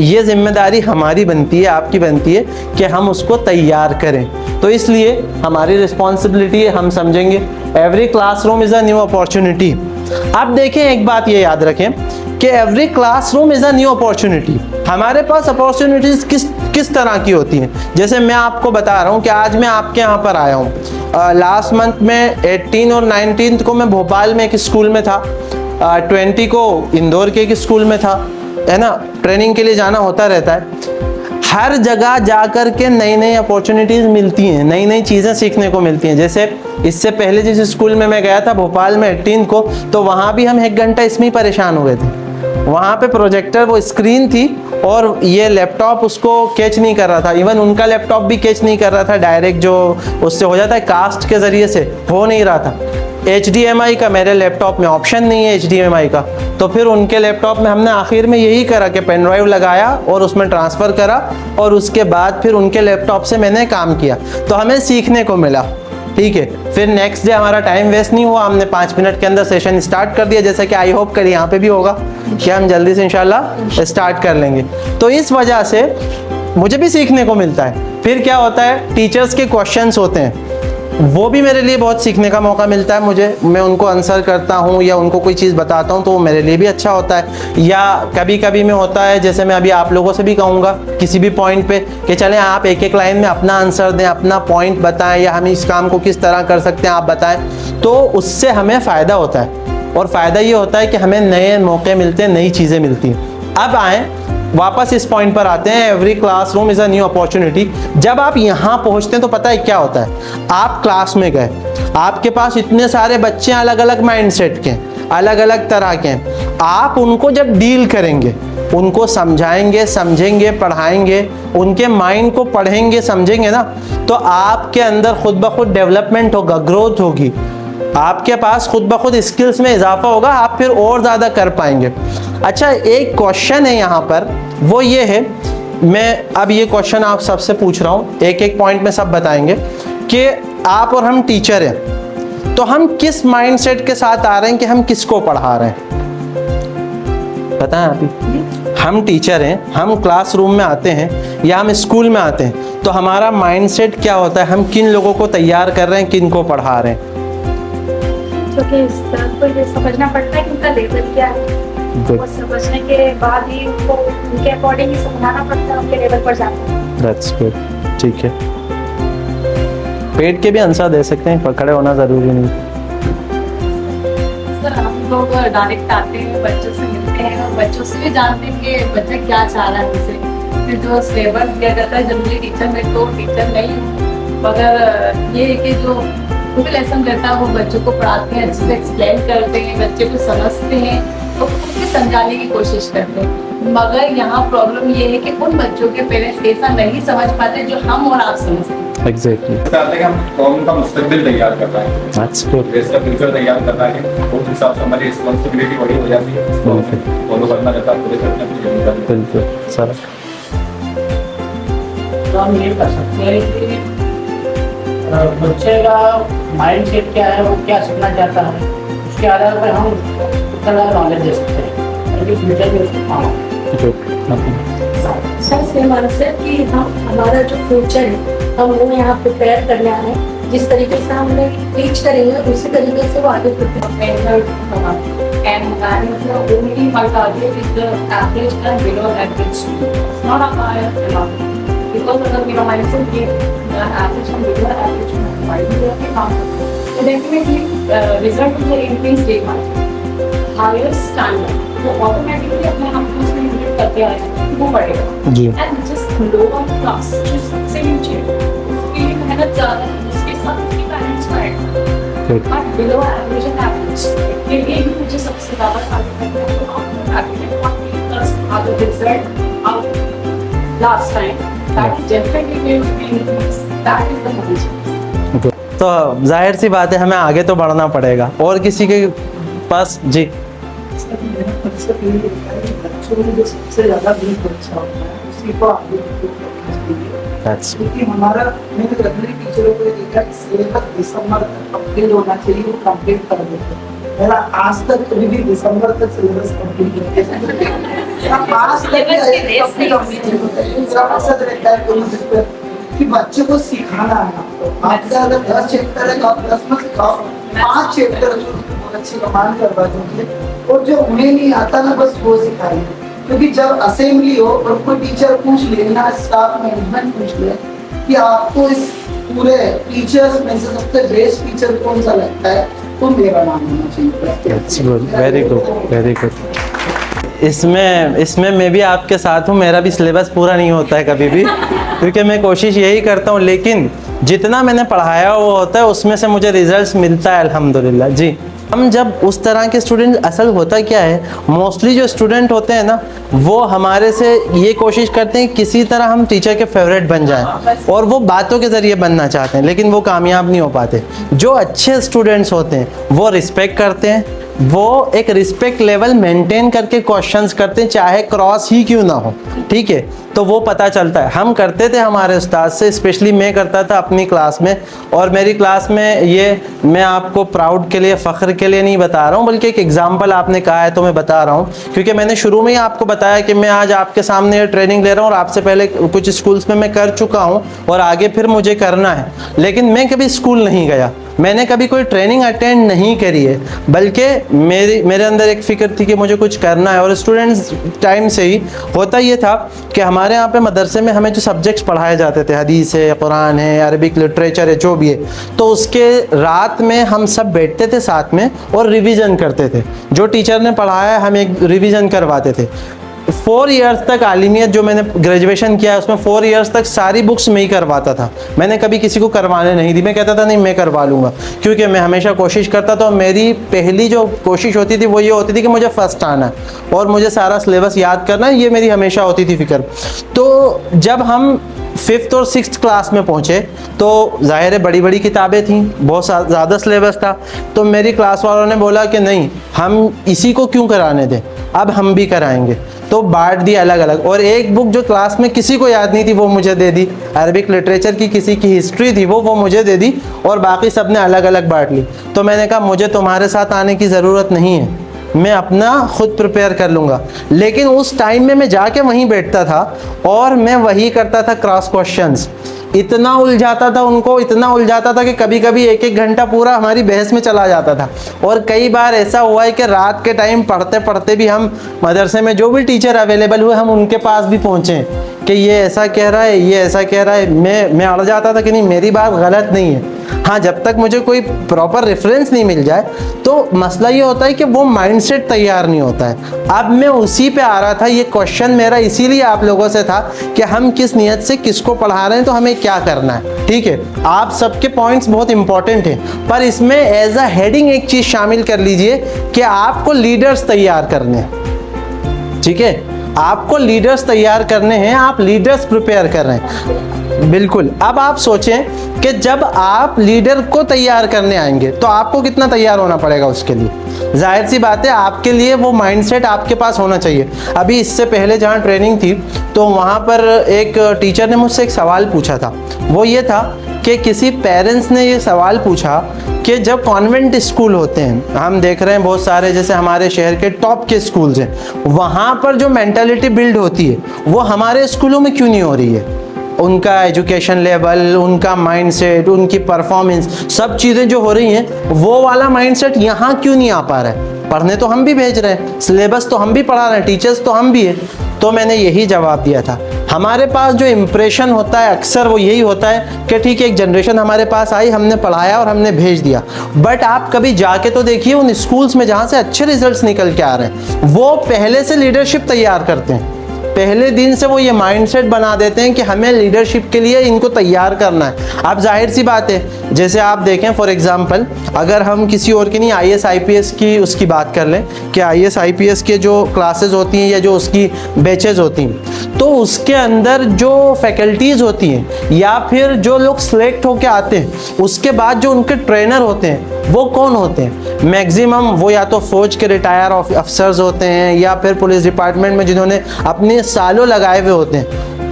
ये जिम्मेदारी हमारी बनती है, आपकी बनती है कि हम उसको तैयार करें। तो इसलिए हमारी रिस्पॉन्सिबिलिटी है, हम समझेंगे every classroom is a new opportunity. अब देखें, एक बात ये याद रखें कि every classroom is a new opportunity. हमारे पास अपॉर्चुनिटीज़ किस तरह की होती हैं। जैसे मैं आपको बता रहा हूँ कि आज मैं आपके यहाँ पर आया हूँ, लास्ट मंथ में 18 और 19 को मैं भोपाल में एक स्कूल में था, 20 को इंदौर के एक स्कूल में था, है ना, ट्रेनिंग के लिए जाना होता रहता है। हर जगह जा कर के नई नई अपॉर्चुनिटीज़ मिलती हैं, नई नई चीज़ें सीखने को मिलती हैं। जैसे इससे पहले जिस स्कूल में मैं गया था भोपाल में 18 को, तो वहाँ भी हम 1 घंटा इसमें ही परेशान हो गए थे। वहाँ पे प्रोजेक्टर, वो स्क्रीन थी और ये लैपटॉप उसको कैच नहीं कर रहा था, इवन उनका लैपटॉप भी कैच नहीं कर रहा था, डायरेक्ट जो उससे हो जाता है कास्ट के ज़रिए से हो नहीं रहा था। HDMI का मेरे लैपटॉप में ऑप्शन नहीं है HDMI का, तो फिर उनके लैपटॉप में हमने आखिर में यही करा कि पेन ड्राइव लगाया और उसमें ट्रांसफ़र करा, और उसके बाद फिर उनके लैपटॉप से मैंने काम किया, तो हमें सीखने को मिला, ठीक है। फिर नेक्स्ट डे हमारा टाइम वेस्ट नहीं हुआ, हमने 5 मिनट के अंदर सेशन स्टार्ट कर दिया, जैसे कि आई होप करिए यहाँ पे भी होगा कि हम जल्दी से इंशाल्लाह स्टार्ट कर लेंगे। तो इस वजह से मुझे भी सीखने को मिलता है। फिर क्या होता है, टीचर्स के क्वेश्चंस होते हैं, वो भी मेरे लिए बहुत सीखने का मौका मिलता है मुझे। मैं उनको आंसर करता हूँ या उनको कोई चीज़ बताता हूँ तो वो मेरे लिए भी अच्छा होता है। या कभी कभी में होता है, जैसे मैं अभी आप लोगों से भी कहूँगा किसी भी पॉइंट पे कि चलें आप एक एक लाइन में अपना आंसर दें, अपना पॉइंट बताएं, या हम इस काम को किस तरह कर सकते हैं आप बताएं, तो उससे हमें फ़ायदा होता है। और फ़ायदा ये होता है कि हमें नए मौके मिलते हैं, नई चीज़ें मिलती हैं। अब आएँ वापस इस पॉइंट पर आते हैं, every classroom is a new opportunity. जब आप यहाँ पहुँचते हैं तो पता है क्या होता है, आप क्लास में गए, आपके पास इतने सारे बच्चे अलग अलग माइंडसेट के, अलग अलग तरह के, आप उनको जब डील करेंगे, उनको समझाएंगे, समझेंगे, पढ़ाएंगे, उनके माइंड को पढ़ेंगे, समझेंगे ना, तो आपके अंदर खुद ब खुद डेवलपमेंट होगा, ग्रोथ होगी, आपके पास खुद ब खुद स्किल्स में इजाफा होगा, आप फिर और ज़्यादा कर पाएंगे। अच्छा, एक क्वेश्चन है यहाँ पर, वो ये है, मैं अब ये क्वेश्चन आप सबसे पूछ रहा हूँ, एक एक पॉइंट में सब बताएंगे कि आप और हम टीचर हैं, तो हम किस माइंडसेट के साथ आ रहे हैं कि हम किसको पढ़ा रहे हैं। पता है अभी हम टीचर हैं, हम क्लासरूम में आते हैं या हम स्कूल में आते हैं, तो हमारा माइंडसेट क्या होता है, हम किन लोगों को तैयार कर रहे हैं, किन को पढ़ा रहे हैं। क्योंकि इस तरह को ये समझना पड़ता है कि उनका लेवल क्या है, वो समझने के बाद ही उनको उनके अकॉर्डिंग ही समझाना पड़ता है, उनके लेवल पर जाना। दैट्स गुड, ठीक है। पेट के भी आंसर दे सकते हैं, पकड़े होना ज़रूरी नहीं। सर, हम लोग डायरेक्ट आते हैं, बच्चों से मिलते हैं और बच्चों से भी जानते हैं कि बच्चा क्या चाह रहा है हमसे। फिर जो सिलेबस दिया जाता है, जनरली टीचर में तो टीचर नहीं हूँ, मगर ये है कि जो भी लेसन रहता है वो बच्चों को पढ़ाते हैं, अच्छे से एक्सप्लेन करते हैं, बच्चे को समझते हैं तो उनको समझाने की कोशिश करते हैं। मगर यहाँ प्रॉब्लम ये है कि उन बच्चों के पेरेंट्स ऐसा नहीं समझ पाते जो हम और आप समझते हैं। एग्जैक्टली, हम कौम का मुस्तकबिल तैयार कर रहे हैं, दैट्स गुड, देश का फ्यूचर तैयार कर रहे हैं, तो उस हिसाब से हमारी रिस्पॉन्सिबिलिटी बड़ी हो जाती है, इसको फॉलो करना रहता है, पूरे करना है। बिल्कुल सर। तो हम ये कर सकते हैं कि बच्चे का माइंड सेट क्या है, वो क्या सीखना चाहता है, उसके आधार पर हम उसका नॉलेज दे सकते हैं ताकि फ्यूचर में उसको काम हो। सर सेम आंसर कि हम हमारा जो फ्यूचर है हम वो यहाँ प्रिपेयर करने आए हैं, जिस तरीके से हम लोग टीच करेंगे उसी तरीके से वो आगे prepare And that is the only my target is the average and below average student. It's not a higher and not. Because अगर मेरा mindset ये average and below average में फाइल में रखे काम करते हैं, तो definitely result will increase day by day. Higher standard, तो automatically अपने हम उसमें improve करते आएंगे, वो बढ़ेगा. जी। And just lower class, जो सबसे नीचे, उसके लिए मेहनत ज़्यादा है, उसके साथ उसके parents का है. But below average and average, के लिए भी मुझे सबसे ज़्यादा target करना है, तो आपको target 40+ are the result of last time. That is definitely going to be increased. That is the motivation. तो जाहिर सी बात है हमें आगे तो बढ़ना पड़ेगा। और किसी के पास जी? सर मेरा मकसद ये होता है कि बच्चों में जो सबसे ज़्यादा वीक बच्चा होता है उसी को आगे improve करना चाहिए। क्योंकि हमारा मैंने रेगुलर टीचरों को ये देखा कि सिलेबस दिसंबर तक कंप्लीट होना चाहिए, वो कंप्लीट कर देते हैं। मेरा आज तक कभी भी दिसंबर तक सिलेबस कंप्लीट नहीं किया। आज तक मेरा मकसद रहता है कि बच्चे को सिखाना है। आपको आपका अगर 10 चैप्टर है तो आप 10 में सिखाओ, 5 चैप्टर जो बहुत अच्छी कमांड करवा देंगे, और जो उन्हें नहीं आता ना बस वो सिखाइए। क्योंकि जब असेंबली हो और कोई टीचर पूछ ले ना, स्टाफ मैनेजमेंट पूछ ले कि आपको इस पूरे टीचर्स में से सबसे बेस्ट टीचर कौन सा लगता है, तो मेरा नाम होना चाहिए। Very good, very good. इसमें मैं भी आपके साथ हूँ। मेरा भी सिलेबस पूरा नहीं होता है कभी भी, क्योंकि मैं कोशिश यही करता हूँ, लेकिन जितना मैंने पढ़ाया वो होता है उसमें से मुझे रिजल्ट्स मिलता है अल्हम्दुलिल्लाह जी। हम जब उस तरह के स्टूडेंट, असल होता क्या है, मोस्टली जो स्टूडेंट होते हैं ना वो हमारे से ये कोशिश करते हैं किसी तरह हम टीचर के फेवरेट बन जाएं, और वो बातों के ज़रिए बनना चाहते हैं, लेकिन वो कामयाब नहीं हो पाते। जो अच्छे स्टूडेंट्स होते हैं वो रिस्पेक्ट करते हैं, वो एक रिस्पेक्ट लेवल मेंटेन करके क्वेश्चंस करते हैं, चाहे क्रॉस ही क्यों ना हो, ठीक है। तो वो पता चलता है। हम करते थे हमारे उस्ताद से, स्पेशली मैं करता था अपनी क्लास में, और मेरी क्लास में ये मैं आपको प्राउड के लिए, फ़ख्र के लिए नहीं बता रहा हूँ, बल्कि एक एग्जांपल आपने कहा है तो मैं बता रहा हूँ, क्योंकि मैंने शुरू में ही आपको बताया कि मैं आज आपके सामने ये ट्रेनिंग ले रहा हूँ, और आपसे पहले कुछ स्कूल्स में मैं कर चुका हूँ और आगे फिर मुझे करना है। लेकिन मैं कभी स्कूल नहीं गया, मैंने कभी कोई ट्रेनिंग अटेंड नहीं करी है, बल्कि मेरे अंदर एक फ़िक्र थी कि मुझे कुछ करना है। और स्टूडेंट्स टाइम से ही होता ये था कि हमारे यहाँ पे मदरसे में हमें जो सब्जेक्ट्स पढ़ाए जाते थे, हदीस है, कुरान है, अरबिक लिटरेचर है, जो भी है, तो उसके रात में हम सब बैठते थे साथ में और रिवीजन करते थे। जो टीचर ने पढ़ाया हम एक रिवीजन करवाते थे। 4 इयर्स तक आलिमियत जो मैंने ग्रेजुएशन किया है उसमें 4 इयर्स तक सारी बुक्स में ही करवाता था। मैंने कभी किसी को करवाने नहीं दी, मैं कहता था नहीं मैं करवा लूँगा, क्योंकि मैं हमेशा कोशिश करता था। मेरी पहली जो कोशिश होती थी वो ये होती थी कि मुझे फर्स्ट आना है और मुझे सारा सिलेबस याद करना है, ये मेरी हमेशा होती थी फ़िक्र। तो जब हम 5th और 6th क्लास में पहुँचे तो ज़ाहिर है बड़ी बड़ी किताबें थीं, बहुत ज़्यादा सिलेबस था। तो मेरी क्लास वालों ने बोला कि नहीं, हम इसी को क्यों कराने दें, अब हम भी कराएंगे। तो बांट दी अलग अलग, और एक बुक जो क्लास में किसी को याद नहीं थी वो मुझे दे दी, अरबिक लिटरेचर की किसी की हिस्ट्री थी वो मुझे दे दी, और बाकी सब ने अलग अलग बांट ली। तो मैंने कहा मुझे तुम्हारे साथ आने की ज़रूरत नहीं है, मैं अपना खुद प्रिपेयर कर लूँगा। लेकिन उस टाइम में मैं जाके वहीं बैठता था और मैं वही करता था, क्रॉस क्वेश्चंस। इतना उलझाता था उनको, इतना उलझाता था कि कभी कभी 1-1 घंटा पूरा हमारी बहस में चला जाता था। और कई बार ऐसा हुआ है कि रात के टाइम पढ़ते पढ़ते भी हम मदरसे में जो भी टीचर अवेलेबल हुए हम उनके पास भी पहुँचे कि ये ऐसा कह रहा है, ये ऐसा कह रहा है। मैं अड़ जाता था कि नहीं, मेरी बात गलत नहीं है। हाँ, जब तक मुझे कोई प्रॉपर रेफरेंस नहीं मिल जाए तो मसला ये होता है कि वो माइंडसेट तैयार नहीं होता है। अब मैं उसी पे आ रहा था। ये क्वेश्चन मेरा इसीलिए आप लोगों से था कि हम किस नियत से किसको पढ़ा रहे हैं, तो हमें क्या करना है। ठीक है, आप सबके पॉइंट्स बहुत इंपॉर्टेंट हैं, पर इसमें एज अ हेडिंग एक चीज़ शामिल कर लीजिए कि आपको लीडर्स तैयार करने हैं। ठीक है, आपको लीडर्स तैयार करने हैं, आप लीडर्स प्रिपेयर कर रहे हैं। बिल्कुल। अब आप सोचें कि जब आप लीडर को तैयार करने आएंगे तो आपको कितना तैयार होना पड़ेगा उसके लिए। जाहिर सी बात है आपके लिए वो माइंडसेट आपके पास होना चाहिए। अभी इससे पहले जहाँ ट्रेनिंग थी तो वहाँ पर एक टीचर ने मुझसे एक सवाल पूछा था। वो ये था कि किसी पेरेंट्स ने ये सवाल पूछा कि जब कॉन्वेंट स्कूल होते हैं, हम देख रहे हैं बहुत सारे, जैसे हमारे शहर के टॉप के स्कूल्स हैं, वहाँ पर जो मेंटालिटी बिल्ड होती है वो हमारे स्कूलों में क्यों नहीं हो रही है। उनका एजुकेशन लेवल, उनका माइंडसेट, उनकी परफॉर्मेंस, सब चीज़ें जो हो रही हैं वो वाला माइंडसेट यहाँ क्यों नहीं आ पा रहा है। पढ़ने तो हम भी भेज रहे हैं, सिलेबस तो हम भी पढ़ा रहे हैं, टीचर्स तो हम भी हैं। तो मैंने यही जवाब दिया था। हमारे पास जो इम्प्रेशन होता है अक्सर वो यही होता है कि ठीक है, एक जनरेशन हमारे पास आई, हमने पढ़ाया और हमने भेज दिया। बट आप कभी जाके तो देखिए उन स्कूल्स में जहाँ से अच्छे रिजल्ट्स निकल के आ रहे हैं, वो पहले से लीडरशिप तैयार करते हैं। पहले दिन से वो ये माइंडसेट बना देते हैं कि हमें लीडरशिप के लिए इनको तैयार करना है। अब जाहिर सी बात है, जैसे आप देखें फॉर एग्जांपल, अगर हम किसी और की नहीं IAS IPS की उसकी बात कर लें कि IAS IPS के जो क्लासेस होती हैं या जो उसकी बैचेज होती हैं, तो उसके अंदर जो फैकल्टीज़ होती हैं या फिर जो लोग सिलेक्ट होके आते हैं, उसके बाद जो उनके ट्रेनर होते हैं वो कौन होते हैं? मैक्सिमम वो या तो फौज के रिटायर अफसर्स होते हैं या फिर पुलिस डिपार्टमेंट में जिन्होंने अपने सालों लगाए हुए होते हैं,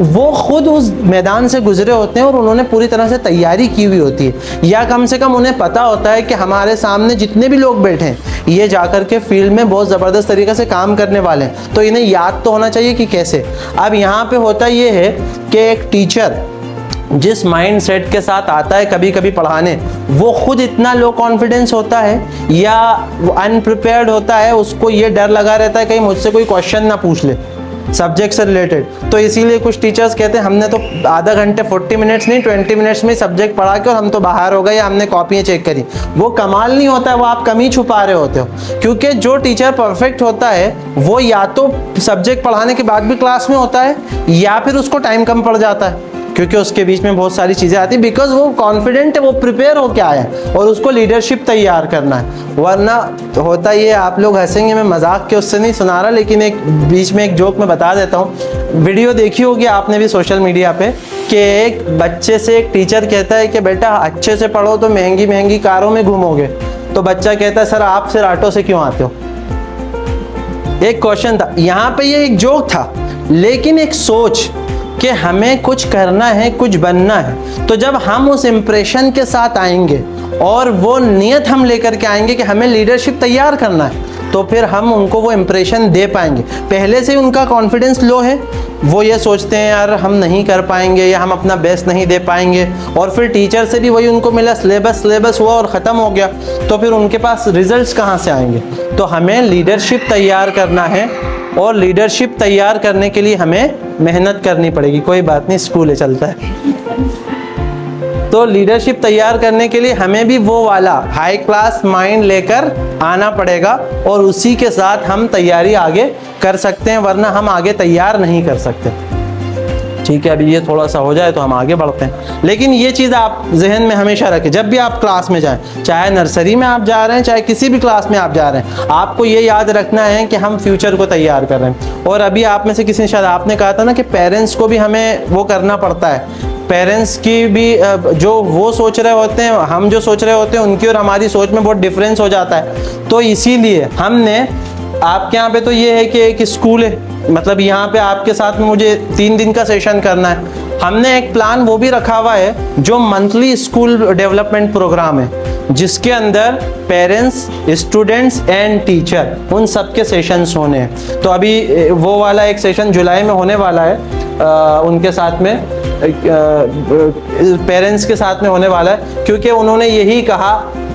वो खुद उस मैदान से गुजरे होते हैं और उन्होंने पूरी तरह से तैयारी की हुई होती है, या कम से कम उन्हें पता होता है कि हमारे सामने जितने भी लोग बैठे हैं ये जाकर के फील्ड में बहुत ज़बरदस्त तरीके से काम करने वाले हैं, तो इन्हें याद तो होना चाहिए कि कैसे। अब यहाँ पे होता ये है कि एक टीचर जिस माइंड सेट के साथ आता है कभी कभी पढ़ाने, वो खुद इतना लो कॉन्फिडेंस होता है या अनप्रिपेयर्ड होता है, उसको ये डर लगा रहता है कहीं मुझसे कोई क्वेश्चन ना पूछ ले सब्जेक्ट से रिलेटेड, तो इसीलिए कुछ टीचर्स कहते हैं हमने तो आधा घंटे 40 मिनट्स नहीं 20 मिनट्स में सब्जेक्ट पढ़ा के और हम तो बाहर हो गए या हमने कॉपियाँ चेक करी। वो कमाल नहीं होता है, वो आप कमी छुपा रहे होते हो, क्योंकि जो टीचर परफेक्ट होता है वो या तो सब्जेक्ट पढ़ाने के बाद भी क्लास में होता है या फिर उसको टाइम कम पड़ जाता है, क्योंकि उसके बीच में बहुत सारी चीज़ें आती हैं, बिकॉज वो कॉन्फिडेंट है, वो प्रिपेयर होके आया है और उसको लीडरशिप तैयार करना है। वरना होता ये, आप लोग हंसेंगे, मैं मजाक के उससे नहीं सुना रहा, लेकिन एक बीच में एक जोक मैं बता देता हूँ। वीडियो देखी होगी आपने भी सोशल मीडिया पे कि एक बच्चे से एक टीचर कहता है कि बेटा अच्छे से पढ़ो तो महंगी महंगी कारों में घूमोगे, तो बच्चा कहता है सर आप सिर्फ ऑटो से क्यों आते हो। एक क्वेश्चन था यहाँ पे, ये एक जोक था, लेकिन एक सोच कि हमें कुछ करना है, कुछ बनना है, तो जब हम उस इम्प्रेशन के साथ आएंगे और वो नियत हम लेकर के आएंगे कि हमें लीडरशिप तैयार करना है, तो फिर हम उनको वो इम्प्रेशन दे पाएंगे। पहले से उनका कॉन्फिडेंस लो है, वो ये सोचते हैं यार हम नहीं कर पाएंगे या हम अपना बेस्ट नहीं दे पाएंगे, और फिर टीचर से भी वही उनको मिला, सिलेबस हुआ और ख़त्म हो गया, तो फिर उनके पास रिजल्ट्स कहाँ से आएंगे। तो हमें लीडरशिप तैयार करना है और लीडरशिप तैयार करने के लिए हमें मेहनत करनी पड़ेगी। कोई बात नहीं, स्कूल है, चलता है। तो लीडरशिप तैयार करने के लिए हमें भी वो वाला हाई क्लास माइंड लेकर आना पड़ेगा और उसी के साथ हम तैयारी आगे कर सकते हैं, वरना हम आगे तैयार नहीं कर सकते। ठीक है, अभी ये थोड़ा सा हो जाए तो हम आगे बढ़ते हैं, लेकिन ये चीज़ आप जहन में हमेशा रखें, जब भी आप क्लास में जाएं, चाहे नर्सरी में आप जा रहे हैं चाहे किसी भी क्लास में आप जा रहे हैं, आपको ये याद रखना है कि हम फ्यूचर को तैयार कर रहे हैं। और अभी आप में से किसी ने शायद आपने कहा था ना कि पेरेंट्स को भी हमें वो करना पड़ता है, पेरेंट्स की भी जो वो सोच रहे होते हैं, हम जो सोच रहे होते हैं, उनकी और हमारी सोच में बहुत डिफरेंस हो जाता है। तो इसीलिए हमने आपके यहाँ पे तो ये है कि एक स्कूल है, मतलब यहाँ पे आपके साथ में मुझे 3 दिन का सेशन करना है। हमने एक प्लान वो भी रखा हुआ है जो मंथली स्कूल डेवलपमेंट प्रोग्राम है, जिसके अंदर पेरेंट्स, स्टूडेंट्स एंड टीचर उन सब के सेशंस होने हैं। तो अभी वो वाला एक सेशन जुलाई में होने वाला है, उनके साथ में पेरेंट्स के साथ में होने वाला है, क्योंकि उन्होंने यही कहा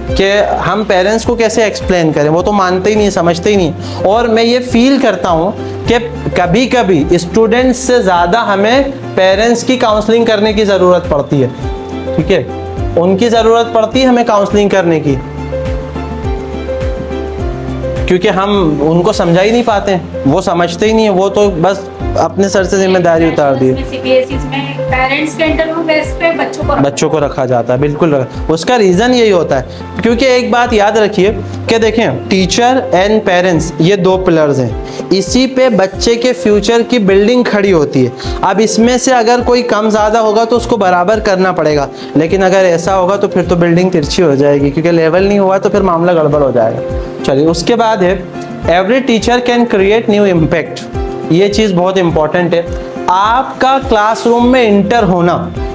कि हम पेरेंट्स को कैसे एक्सप्लेन करें, वो तो मानते ही नहीं, समझते ही नहीं। और मैं ये फील करता हूँ कि कभी कभी स्टूडेंट्स से ज़्यादा हमें पेरेंट्स की काउंसलिंग करने की ज़रूरत पड़ती है। ठीक है, उनकी ज़रूरत पड़ती है हमें काउंसलिंग करने की, क्योंकि हम उनको समझा ही नहीं पाते हैं, वो समझते ही नहीं है, वो तो बस अपने सर से जिम्मेदारी उतार दी। CBSE में पेरेंट्स के इंटरव्यू बेस पे बच्चों को रखा जाता है, बिल्कुल उसका रीज़न यही होता है, क्योंकि एक बात याद रखिए कि देखें, टीचर एंड पेरेंट्स ये 2 पिलर्स हैं, इसी पे बच्चे के फ्यूचर की बिल्डिंग खड़ी होती है। अब इसमें से अगर कोई कम ज़्यादा होगा तो उसको बराबर करना पड़ेगा, लेकिन अगर ऐसा होगा तो फिर तो बिल्डिंग तिरछी हो जाएगी, क्योंकि लेवल नहीं हुआ तो फिर मामला गड़बड़ हो जाएगा। चलिए, उसके बाद है every teacher can create new impact. ये चीज़ बहुत इंपॉर्टेंट है। आपका क्लासरूम में इंटर होना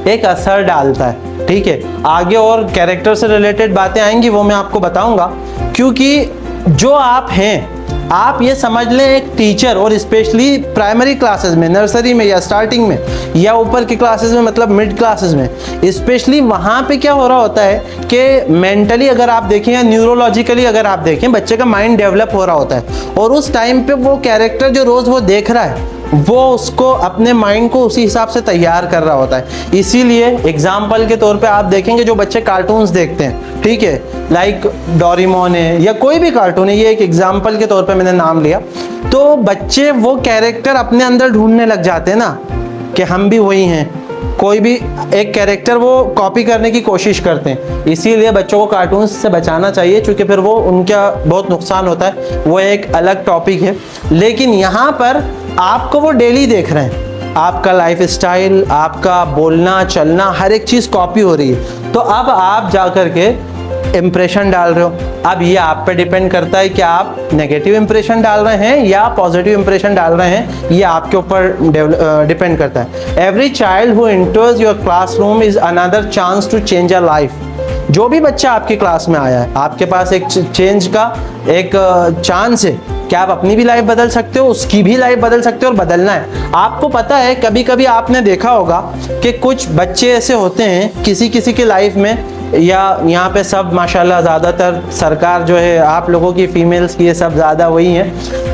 एक असर डालता है। ठीक है, आगे और कैरेक्टर से रिलेटेड बातें आएंगी, वो मैं आपको बताऊंगा, क्योंकि जो आप हैं, आप ये समझ लें एक टीचर, और स्पेशली प्राइमरी क्लासेस में, नर्सरी में या स्टार्टिंग में या ऊपर की क्लासेस में, मतलब मिड क्लासेस में स्पेशली, वहाँ पे क्या हो रहा होता है कि मेंटली अगर आप देखें या न्यूरोलॉजिकली अगर आप देखें, बच्चे का माइंड डेवलप हो रहा होता है, और उस टाइम पे वो कैरेक्टर जो रोज़ वो देख रहा है वो उसको अपने माइंड को उसी हिसाब से तैयार कर रहा होता है। इसीलिए एग्जाम्पल के तौर पे आप देखेंगे जो बच्चे कार्टून्स देखते हैं, ठीक है, लाइक डोरेमोन है या कोई भी कार्टून है, ये एक एग्जाम्पल के तौर पे मैंने नाम लिया, तो बच्चे वो कैरेक्टर अपने अंदर ढूंढने लग जाते हैं ना कि हम भी वही हैं, कोई भी एक कैरेक्टर वो कॉपी करने की कोशिश करते हैं। इसीलिए बच्चों को कार्टून्स से बचाना चाहिए, क्योंकि फिर वो उनका बहुत नुकसान होता है, वो एक अलग टॉपिक है। लेकिन यहाँ पर आपको वो डेली देख रहे हैं, आपका लाइफ स्टाइल, आपका बोलना चलना, हर एक चीज़ कॉपी हो रही है। तो अब आप जा कर के इम्प्रेशन डाल रहे हो। अब ये आप पे डिपेंड करता है कि आप नेगेटिव इम्प्रेशन डाल रहे हैं या पॉजिटिव इम्प्रेशन डाल रहे हैं, ये आपके ऊपर डिपेंड करता है। Every child who enters your classroom is another chance to change a life. जो भी बच्चा आपकी क्लास में आया है, आपके पास एक चेंज का एक चांस है कि आप अपनी भी लाइफ बदल सकते हो, उसकी भी लाइफ बदल सकते हो, और बदलना है। आपको पता है, कभी कभी आपने देखा होगा कि कुछ बच्चे ऐसे होते हैं किसी किसी की लाइफ में, या यहाँ पे सब माशाल्लाह ज़्यादातर सरकार जो है आप लोगों की फीमेल्स की ये सब ज़्यादा वही है,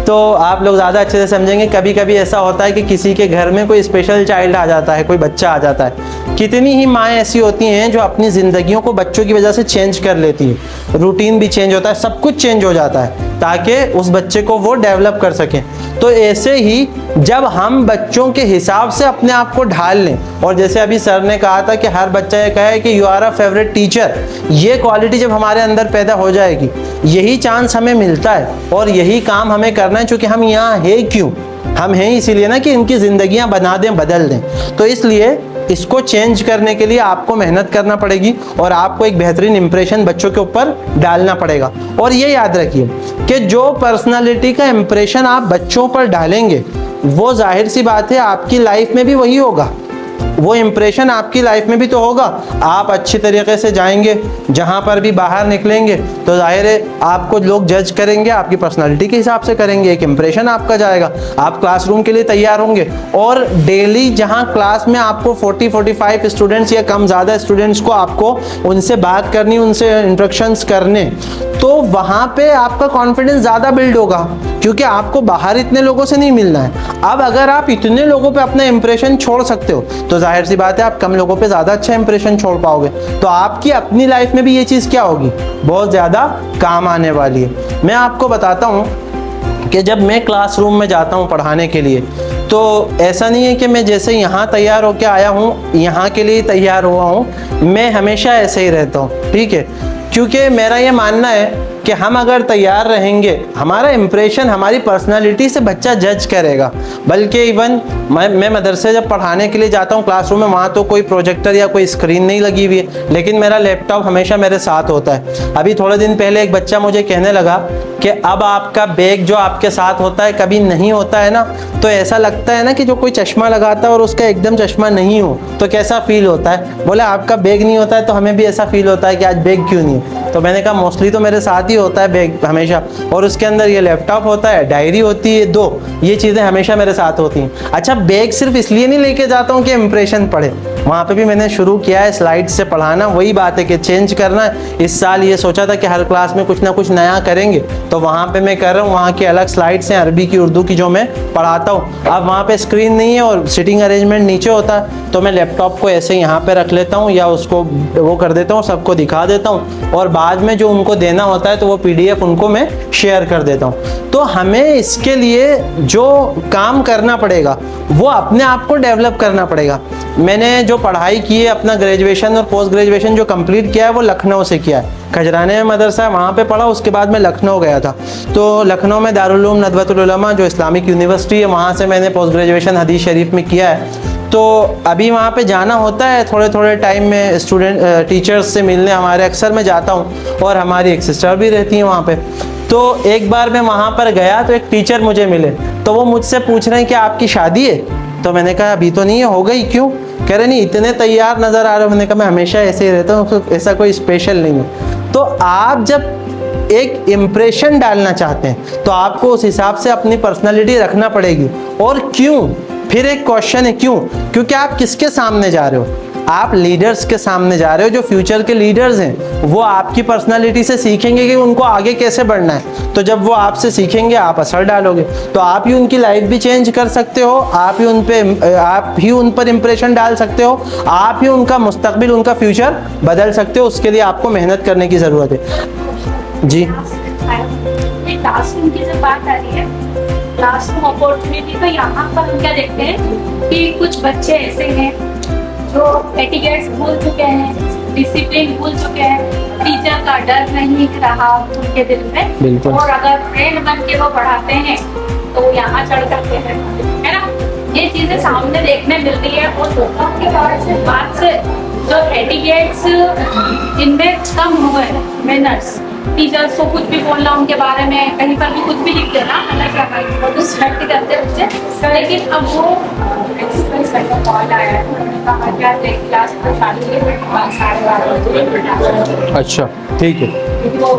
तो आप लोग ज़्यादा अच्छे से समझेंगे। कभी कभी ऐसा होता है कि किसी के घर में कोई स्पेशल चाइल्ड आ जाता है, कोई बच्चा आ जाता है। कितनी ही माएँ ऐसी होती हैं जो अपनी ज़िंदगियों को बच्चों की वजह से चेंज कर लेती है, रूटीन भी चेंज होता है, सब कुछ चेंज हो जाता है ताकि उस बच्चे को वो डेवलप कर सकें। तो ऐसे ही जब हम बच्चों के हिसाब से अपने आप को ढाल लें, और जैसे अभी सर ने कहा था कि हर बच्चा ये कहे कि you are a favourite teacher, ये क्वालिटी जब हमारे अंदर पैदा हो जाएगी, यही चांस हमें मिलता है और यही काम हमें करना है। क्योंकि हम यहाँ है क्यों? हम हैं इसीलिए ना कि इनकी ज़िंदगियाँ बना दें, बदल दें। तो इसलिए इसको चेंज करने के लिए आपको मेहनत करना पड़ेगी और आपको एक बेहतरीन इंप्रेशन बच्चों के ऊपर डालना पड़ेगा। और ये याद रखिए कि जो पर्सनालिटी का इंप्रेशन आप बच्चों पर डालेंगे, वो जाहिर सी बात है आपकी लाइफ में भी वही होगा, वो इंप्रेशन आपकी लाइफ में भी तो होगा। आप अच्छी तरीके से जाएंगे, जहाँ पर भी बाहर निकलेंगे तो जाहिर है आपको लोग जज करेंगे, आपकी पर्सनालिटी के हिसाब से करेंगे, एक इंप्रेशन आपका जाएगा। आप क्लासरूम के लिए तैयार होंगे, और डेली जहाँ क्लास में आपको 40-45 स्टूडेंट्स या कम ज़्यादा स्टूडेंट्स को आपको उनसे बात करनी, उनसे इंट्रैक्शंस करने, तो वहाँ पे आपका कॉन्फिडेंस ज़्यादा बिल्ड होगा, क्योंकि आपको बाहर इतने लोगों से नहीं मिलना है। अब अगर आप इतने लोगों पे अपना इंप्रेशन छोड़ सकते हो, तो जाहिर सी बात है आप कम लोगों पे ज़्यादा अच्छा इंप्रेशन छोड़ पाओगे, तो आपकी अपनी लाइफ में भी ये चीज़ क्या होगी, बहुत ज़्यादा काम आने वाली है। मैं आपको बताता हूँ कि जब मैं क्लासरूम में जाता हूँ पढ़ाने के लिए, तो ऐसा नहीं है कि मैं जैसे यहाँ तैयार होकर आया हूँ, यहाँ के लिए तैयार हुआ हूँ, मैं हमेशा ऐसे ही रहता हूँ, ठीक है। क्योंकि मेरा ये मानना है कि हम अगर तैयार रहेंगे, हमारा इंप्रेशन हमारी पर्सनालिटी से बच्चा जज करेगा। बल्कि इवन मैं मदरसे जब पढ़ाने के लिए जाता हूँ क्लासरूम में, वहाँ तो कोई प्रोजेक्टर या कोई स्क्रीन नहीं लगी हुई है, लेकिन मेरा लैपटॉप हमेशा मेरे साथ होता है। अभी थोड़े दिन पहले एक बच्चा मुझे कहने लगा कि अब आपका बैग जो आपके साथ होता है कभी नहीं होता है ना, तो ऐसा लगता है ना कि जो कोई चश्मा लगाता है और उसका एकदम चश्मा नहीं हो तो कैसा फील होता है। बोले आपका बैग नहीं होता है तो हमें भी ऐसा फील होता है कि आज बैग क्यों नहीं है। तो मैंने कहा मोस्टली तो मेरे साथ ही होता है बैग हमेशा, और उसके अंदर ये लैपटॉप होता है, डायरी होती है, 2 ये चीज़ें हमेशा मेरे साथ होती हैं। अच्छा, बैग सिर्फ इसलिए नहीं लेके जाता हूँ कि इंप्रेशन पढ़े, वहाँ पे भी मैंने शुरू किया है स्लाइड से पढ़ाना। वही बात है कि चेंज करना है। इस साल ये सोचा था कि हर क्लास में कुछ ना कुछ नया करेंगे, तो वहाँ पे मैं कर रहा हूँ। वहाँ की अलग स्लाइड्स हैं, अरबी की, उर्दू की, जो मैं पढ़ाता हूँ। अब वहाँ पे स्क्रीन नहीं है और सिटिंग अरेंजमेंट नीचे होता है, तो मैं लैपटॉप को ऐसे यहाँ पे रख लेता हूँ या उसको वो कर देता हूँ, सबको दिखा देता हूँ, और बाद में जो उनको देना होता है तो वो PDF उनको मैं शेयर कर देता हूँ। तो हमें इसके लिए जो काम करना पड़ेगा वो अपने आप को डेवलप करना पड़ेगा। मैंने जो पढ़ाई की है, अपना ग्रेजुएशन और पोस्ट ग्रेजुएशन जो कंप्लीट किया है वो लखनऊ से किया है। खजराने में मदरसा वहाँ पे पढ़ा, उसके बाद मैं लखनऊ गया था। तो लखनऊ में दारुल उलूम नदवतुल उलमा जो इस्लामिक यूनिवर्सिटी है, वहाँ से मैंने पोस्ट ग्रेजुएशन हदीस शरीफ में किया है। तो अभी वहाँ पे जाना होता है थोड़े थोड़े टाइम में, स्टूडेंट टीचर्स से मिलने हमारे अक्सर मैं जाता हूँ, और हमारी एक सिस्टर भी रहती हैं वहाँ पे। तो एक बार मैं वहाँ पर गया तो एक टीचर मुझे मिले, तो वो मुझसे पूछ रहे हैं कि आपकी शादी है? तो मैंने कहा अभी तो नहीं है। हो गई? क्यों? कह रहे नहीं, इतने तैयार नज़र आ रहे हो। मैंने कहा मैं हमेशा ऐसे ही रहता हूँ, ऐसा कोई स्पेशल नहीं है। तो आप जब एक इम्प्रेशन डालना चाहते हैं तो आपको उस हिसाब से अपनी पर्सनालिटी रखना पड़ेगी। और क्यों? फिर एक क्वेश्चन है क्यों? क्योंकि आप किसके सामने जा रहे हो? आप लीडर्स के सामने जा रहे हो, जो फ्यूचर के लीडर्स हैं। वो आपकी पर्सनालिटी से सीखेंगे कि उनको आगे कैसे बढ़ना है। तो जब वो आपसे सीखेंगे, आप असर डालोगे, तो आप ही उनकी लाइफ भी चेंज कर सकते हो, आप ही उन पर इंप्रेशन डाल सकते हो, आप ही उनका मुस्तकबिल, उनका फ्यूचर बदल सकते हो। उसके लिए आपको मेहनत करने की ज़रूरत है। जी, क्लासरूम की जब बात आ रही है क्लासरूम अपॉर्चुनिटी तो यहाँ पर हम क्या देखते हैं कि कुछ बच्चे ऐसे हैं जो एटिकेट्स भूल चुके हैं, डिसिप्लिन भूल चुके हैं, टीचर का डर नहीं रहा उनके दिल में, बिल्कुल। और अगर फ्रेंड बन के वो पढ़ाते हैं तो यहाँ चढ़ करके है ना, ये चीजें सामने देखने मिलती है। और लोगों के बाद से जो एटिकेट्स इनमें कम हुए, मैनर्स, टीचर्स को कुछ भी बोलना उनके बारे में, कहीं पर भी कुछ भी लिख देना, अलग क्या रिस्पेक्ट करते बच्चे। लेकिन अब वो एक्सप्रेस करके कॉल आया है, उन्होंने कहा क्या क्लास को चालू है 12:30 अच्छा ठीक है, क्योंकि वो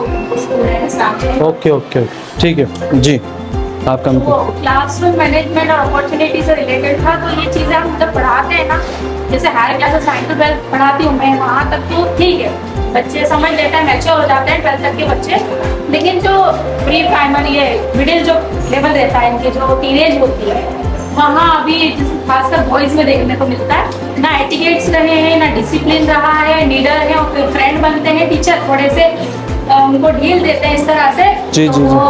स्टूडेंट सामने ओके ओके ठीक है जी, आप कम वो क्लासरूम मैनेजमेंट और अपॉर्चुनिटी से रिलेटेड था। तो ये चीज़ें हम जब पढ़ाते हैं ना, जैसे हायर क्लासेस 9 to 12 पढ़ाती हूँ मैं, वहाँ तक तो ठीक है, बच्चे समझ लेते हैं, मैच्योर हो जाते हैं 12 तक के बच्चे। लेकिन जो प्री प्राइमरी है, मिडिल जो लेवल रहता है इनकी, जो टीनेज होती है, वहाँ अभी खासकर बॉयज में देखने को मिलता है, ना एटिकेट्स रहे हैं, ना डिसिप्लिन रहा है, लीडर है, और फिर फ्रेंड बनते हैं टीचर, थोड़े से उनको ढील देते हैं इस तरह से, जी, तो जी, जी। वो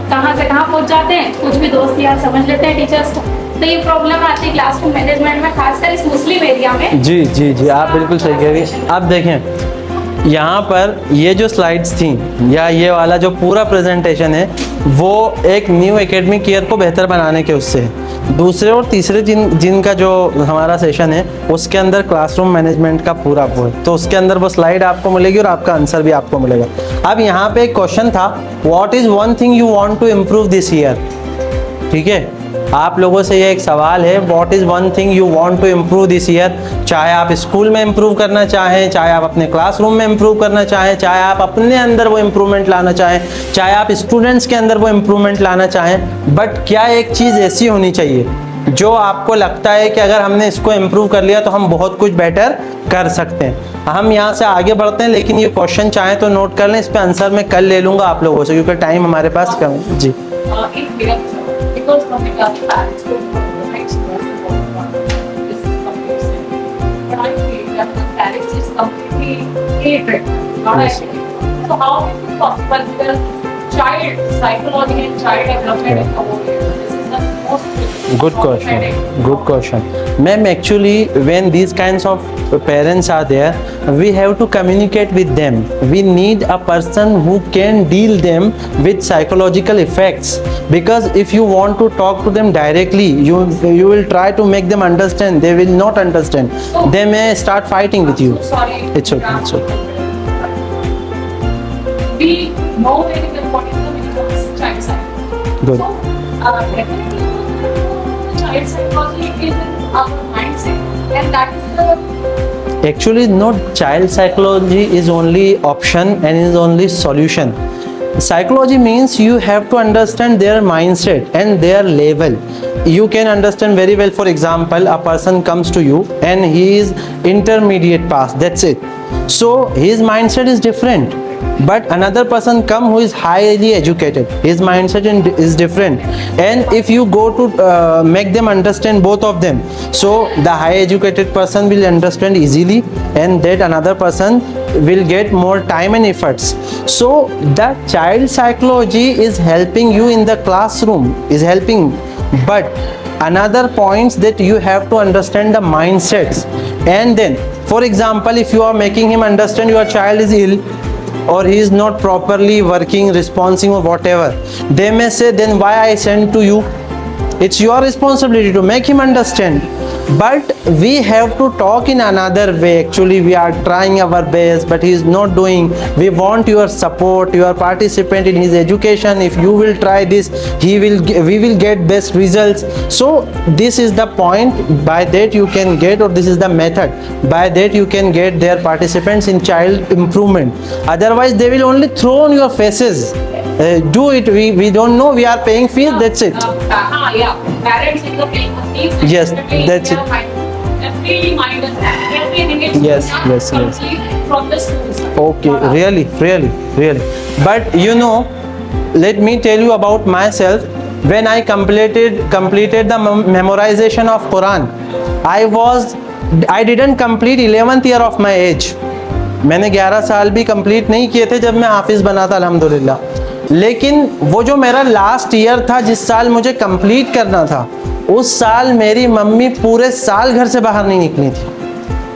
कहाँ से कहाँ पहुँच जाते हैं, कुछ भी दोस्त यार समझ लेते हैं टीचर्स को। तो ये प्रॉब्लम आती है क्लासरूम मैनेजमेंट में, खासकर इस मुस्लिम एरिया में। जी जी जी, आप बिल्कुल सही कह रही हैं। अब देखें यहाँ पर ये जो स्लाइड्स थी या ये वाला जो पूरा प्रेजेंटेशन है, वो एक न्यू एकेडमिक ईयर को बेहतर बनाने के उससे है। दूसरे और तीसरे जिनका जो हमारा सेशन है, उसके अंदर क्लासरूम मैनेजमेंट का पूरा वो है, तो उसके अंदर वो स्लाइड आपको मिलेगी और आपका आंसर भी आपको मिलेगा। अब यहाँ पे एक क्वेश्चन था, what is one thing you want to improve this year. ठीक है, आप लोगों से ये एक सवाल है, what is one thing you want to improve this year. चाहे आप स्कूल में इम्प्रूव करना चाहें, चाहे आप अपने क्लासरूम में इम्प्रूव करना चाहें, चाहे आप अपने अंदर वो इम्प्रूवमेंट लाना चाहें, चाहे आप स्टूडेंट्स के अंदर वो इम्प्रूवमेंट लाना चाहें, बट क्या एक चीज़ ऐसी होनी चाहिए जो आपको लगता है कि अगर हमने इसको इम्प्रूव कर लिया तो हम बहुत कुछ बेटर कर सकते हैं। हम यहाँ से आगे बढ़ते हैं, लेकिन ये क्वेश्चन चाहें तो नोट कर लें, इस पर आंसर मैं कल ले लूँगा आप लोगों से, क्योंकि टाइम हमारे पास कम है। जी Because coming up parents will go to the next one. This is completely same. But I feel that the parents is completely hatred, not Yes. actually. So how is it possible? Because child psychology and child development is overrated. This is the most Good question. Good question. Ma'am, actually, when these kinds of parents are there, we have to communicate with them. We need a person who can deal them with psychological effects. Because if you want to talk to them directly, you will try to make them understand. They will not understand. They may start fighting with you. So sorry. It's okay. It's okay. We know very well what is the meaning of child psychology. Good. So definitely child psychology is in our mindset, and that is the Actually, not child psychology is only option and is only solution. Psychology means you have to understand their mindset and their level. You can understand very well. For example, a person comes to you and he is intermediate pass, that's it. So his mindset is different. But another person come who is highly educated, his mindset is different, and if you go to make them understand both of them, so the high educated person will understand easily and that another person will get more time and efforts. So the child psychology is helping you in the classroom, is helping, but another points that you have to understand the mindsets. And then for example, if you are making him understand your child is ill or he is not properly working, responding or whatever, they may say, then why I send to you? It's your responsibility to make him understand. But we have to talk in another way. Actually, we are trying our best, but he is not doing. We want your support, your participant in his education. If you will try this, we will get best results. So this is the point. By that you can get, or this is the method. By that you can get their participants in child improvement. Otherwise, they will only throw on your faces. Do it. We don't know. We are paying fees. That's it. Yeah. Parents in the playing fees. Yes, that's it. Every mind and everything is Yes, yes, yes. complete from the schools. Okay, really. But you know, let me tell you about myself. When I completed the memorization of Quran, I didn't complete 11th year of my age. मैंने 11 साल भी complete नहीं किए थे जब मैं हाफिज़ बना था, अल्हम्दुलिल्लाह. लेकिन वो जो मेरा लास्ट ईयर था, जिस साल मुझे कंप्लीट करना था, उस साल मेरी मम्मी पूरे साल घर से बाहर नहीं निकली थी।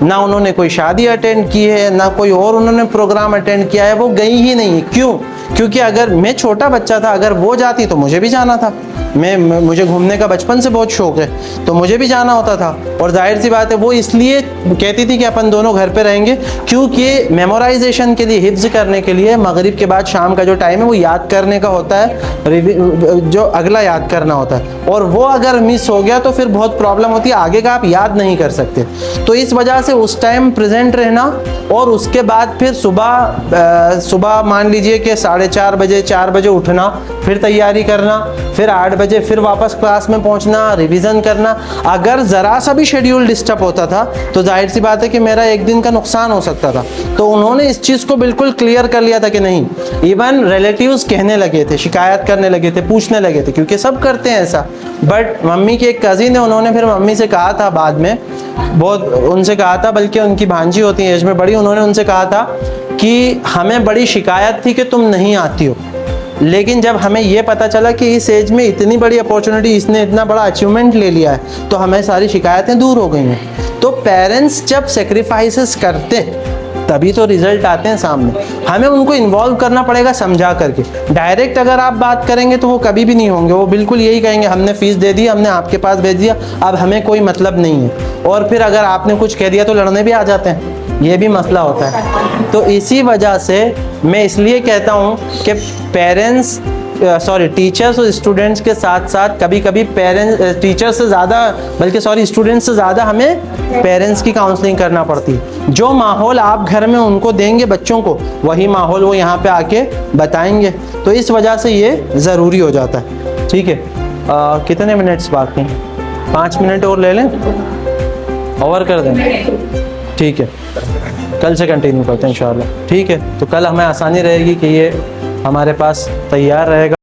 ना उन्होंने कोई शादी अटेंड की है, ना कोई और उन्होंने प्रोग्राम अटेंड किया है, वो गई ही नहीं है। क्यों? क्योंकि अगर मैं छोटा बच्चा था, अगर वो जाती तो मुझे भी जाना था। मुझे घूमने का बचपन से बहुत शौक है, तो मुझे भी जाना होता था। और जाहिर सी बात है, वो इसलिए कहती थी कि अपन दोनों घर पे रहेंगे, क्योंकि मेमोराइजेशन के लिए, हिफ्ज करने के लिए मगरिब के बाद शाम का जो टाइम है वो याद करने का होता है, जो अगला याद करना होता है। और वो अगर मिस हो गया तो फिर बहुत प्रॉब्लम होती है, आगे का आप याद नहीं कर सकते। तो इस वजह से उस टाइम प्रेजेंट रहना, और उसके बाद फिर सुबह मान लीजिए कि 4:30 बजे 4 बजे उठना, फिर तैयारी करना, फिर 8 बजे फिर वापस क्लास में पहुंचना, रिवीजन करना। अगर ज़रा सा भी शेड्यूल डिस्टर्ब होता था तो जाहिर सी बात है कि मेरा एक दिन का नुकसान हो सकता था। तो उन्होंने इस चीज़ को बिल्कुल क्लियर कर लिया था कि नहीं। इवन रिलेटिव्स कहने लगे थे, शिकायत करने लगे थे, पूछने लगे थे, क्योंकि सब करते हैं ऐसा। बट मम्मी की एक कज़िन है, उन्होंने फिर मम्मी से कहा था बाद में, बहुत उनसे कहा था, बल्कि उनकी भांजी होती है एज में बड़ी, उन्होंने उनसे कहा था कि हमें बड़ी शिकायत थी कि तुम नहीं आती हो, लेकिन जब हमें ये पता चला कि इस एज में इतनी बड़ी अपॉर्चुनिटी, इसने इतना बड़ा अचीवमेंट ले लिया है, तो हमें सारी शिकायतें दूर हो गई हैं। तो पेरेंट्स जब सेक्रीफाइसेस करते हैं तभी तो रिजल्ट आते हैं सामने। हमें उनको इन्वॉल्व करना पड़ेगा समझा करके। डायरेक्ट अगर आप बात करेंगे तो वो कभी भी नहीं होंगे, वो बिल्कुल यही कहेंगे हमने फ़ीस दे दी, हमने आपके पास भेज दिया, अब हमें कोई मतलब नहीं है। और फिर अगर आपने कुछ कह दिया तो लड़ने भी आ जाते हैं, ये भी मसला होता है। तो इसी वजह से मैं इसलिए कहता हूँ कि पेरेंट्स टीचर्स और स्टूडेंट्स के साथ साथ कभी कभी टीचर्स से ज़्यादा, बल्कि स्टूडेंट्स से ज़्यादा हमें पेरेंट्स की काउंसलिंग करना पड़ती है। जो माहौल आप घर में उनको देंगे बच्चों को, वही माहौल वो यहाँ पे आके बताएंगे। तो इस वजह से ये ज़रूरी हो जाता है। ठीक है, कितने मिनट्स बाकी हैं? 5 मिनट और ले लें, और कर दें? ठीक है, कल से कंटिन्यू करते हैं इंशाल्लाह। ठीक है, तो कल हमें आसानी रहेगी कि ये हमारे पास तैयार रहेगा।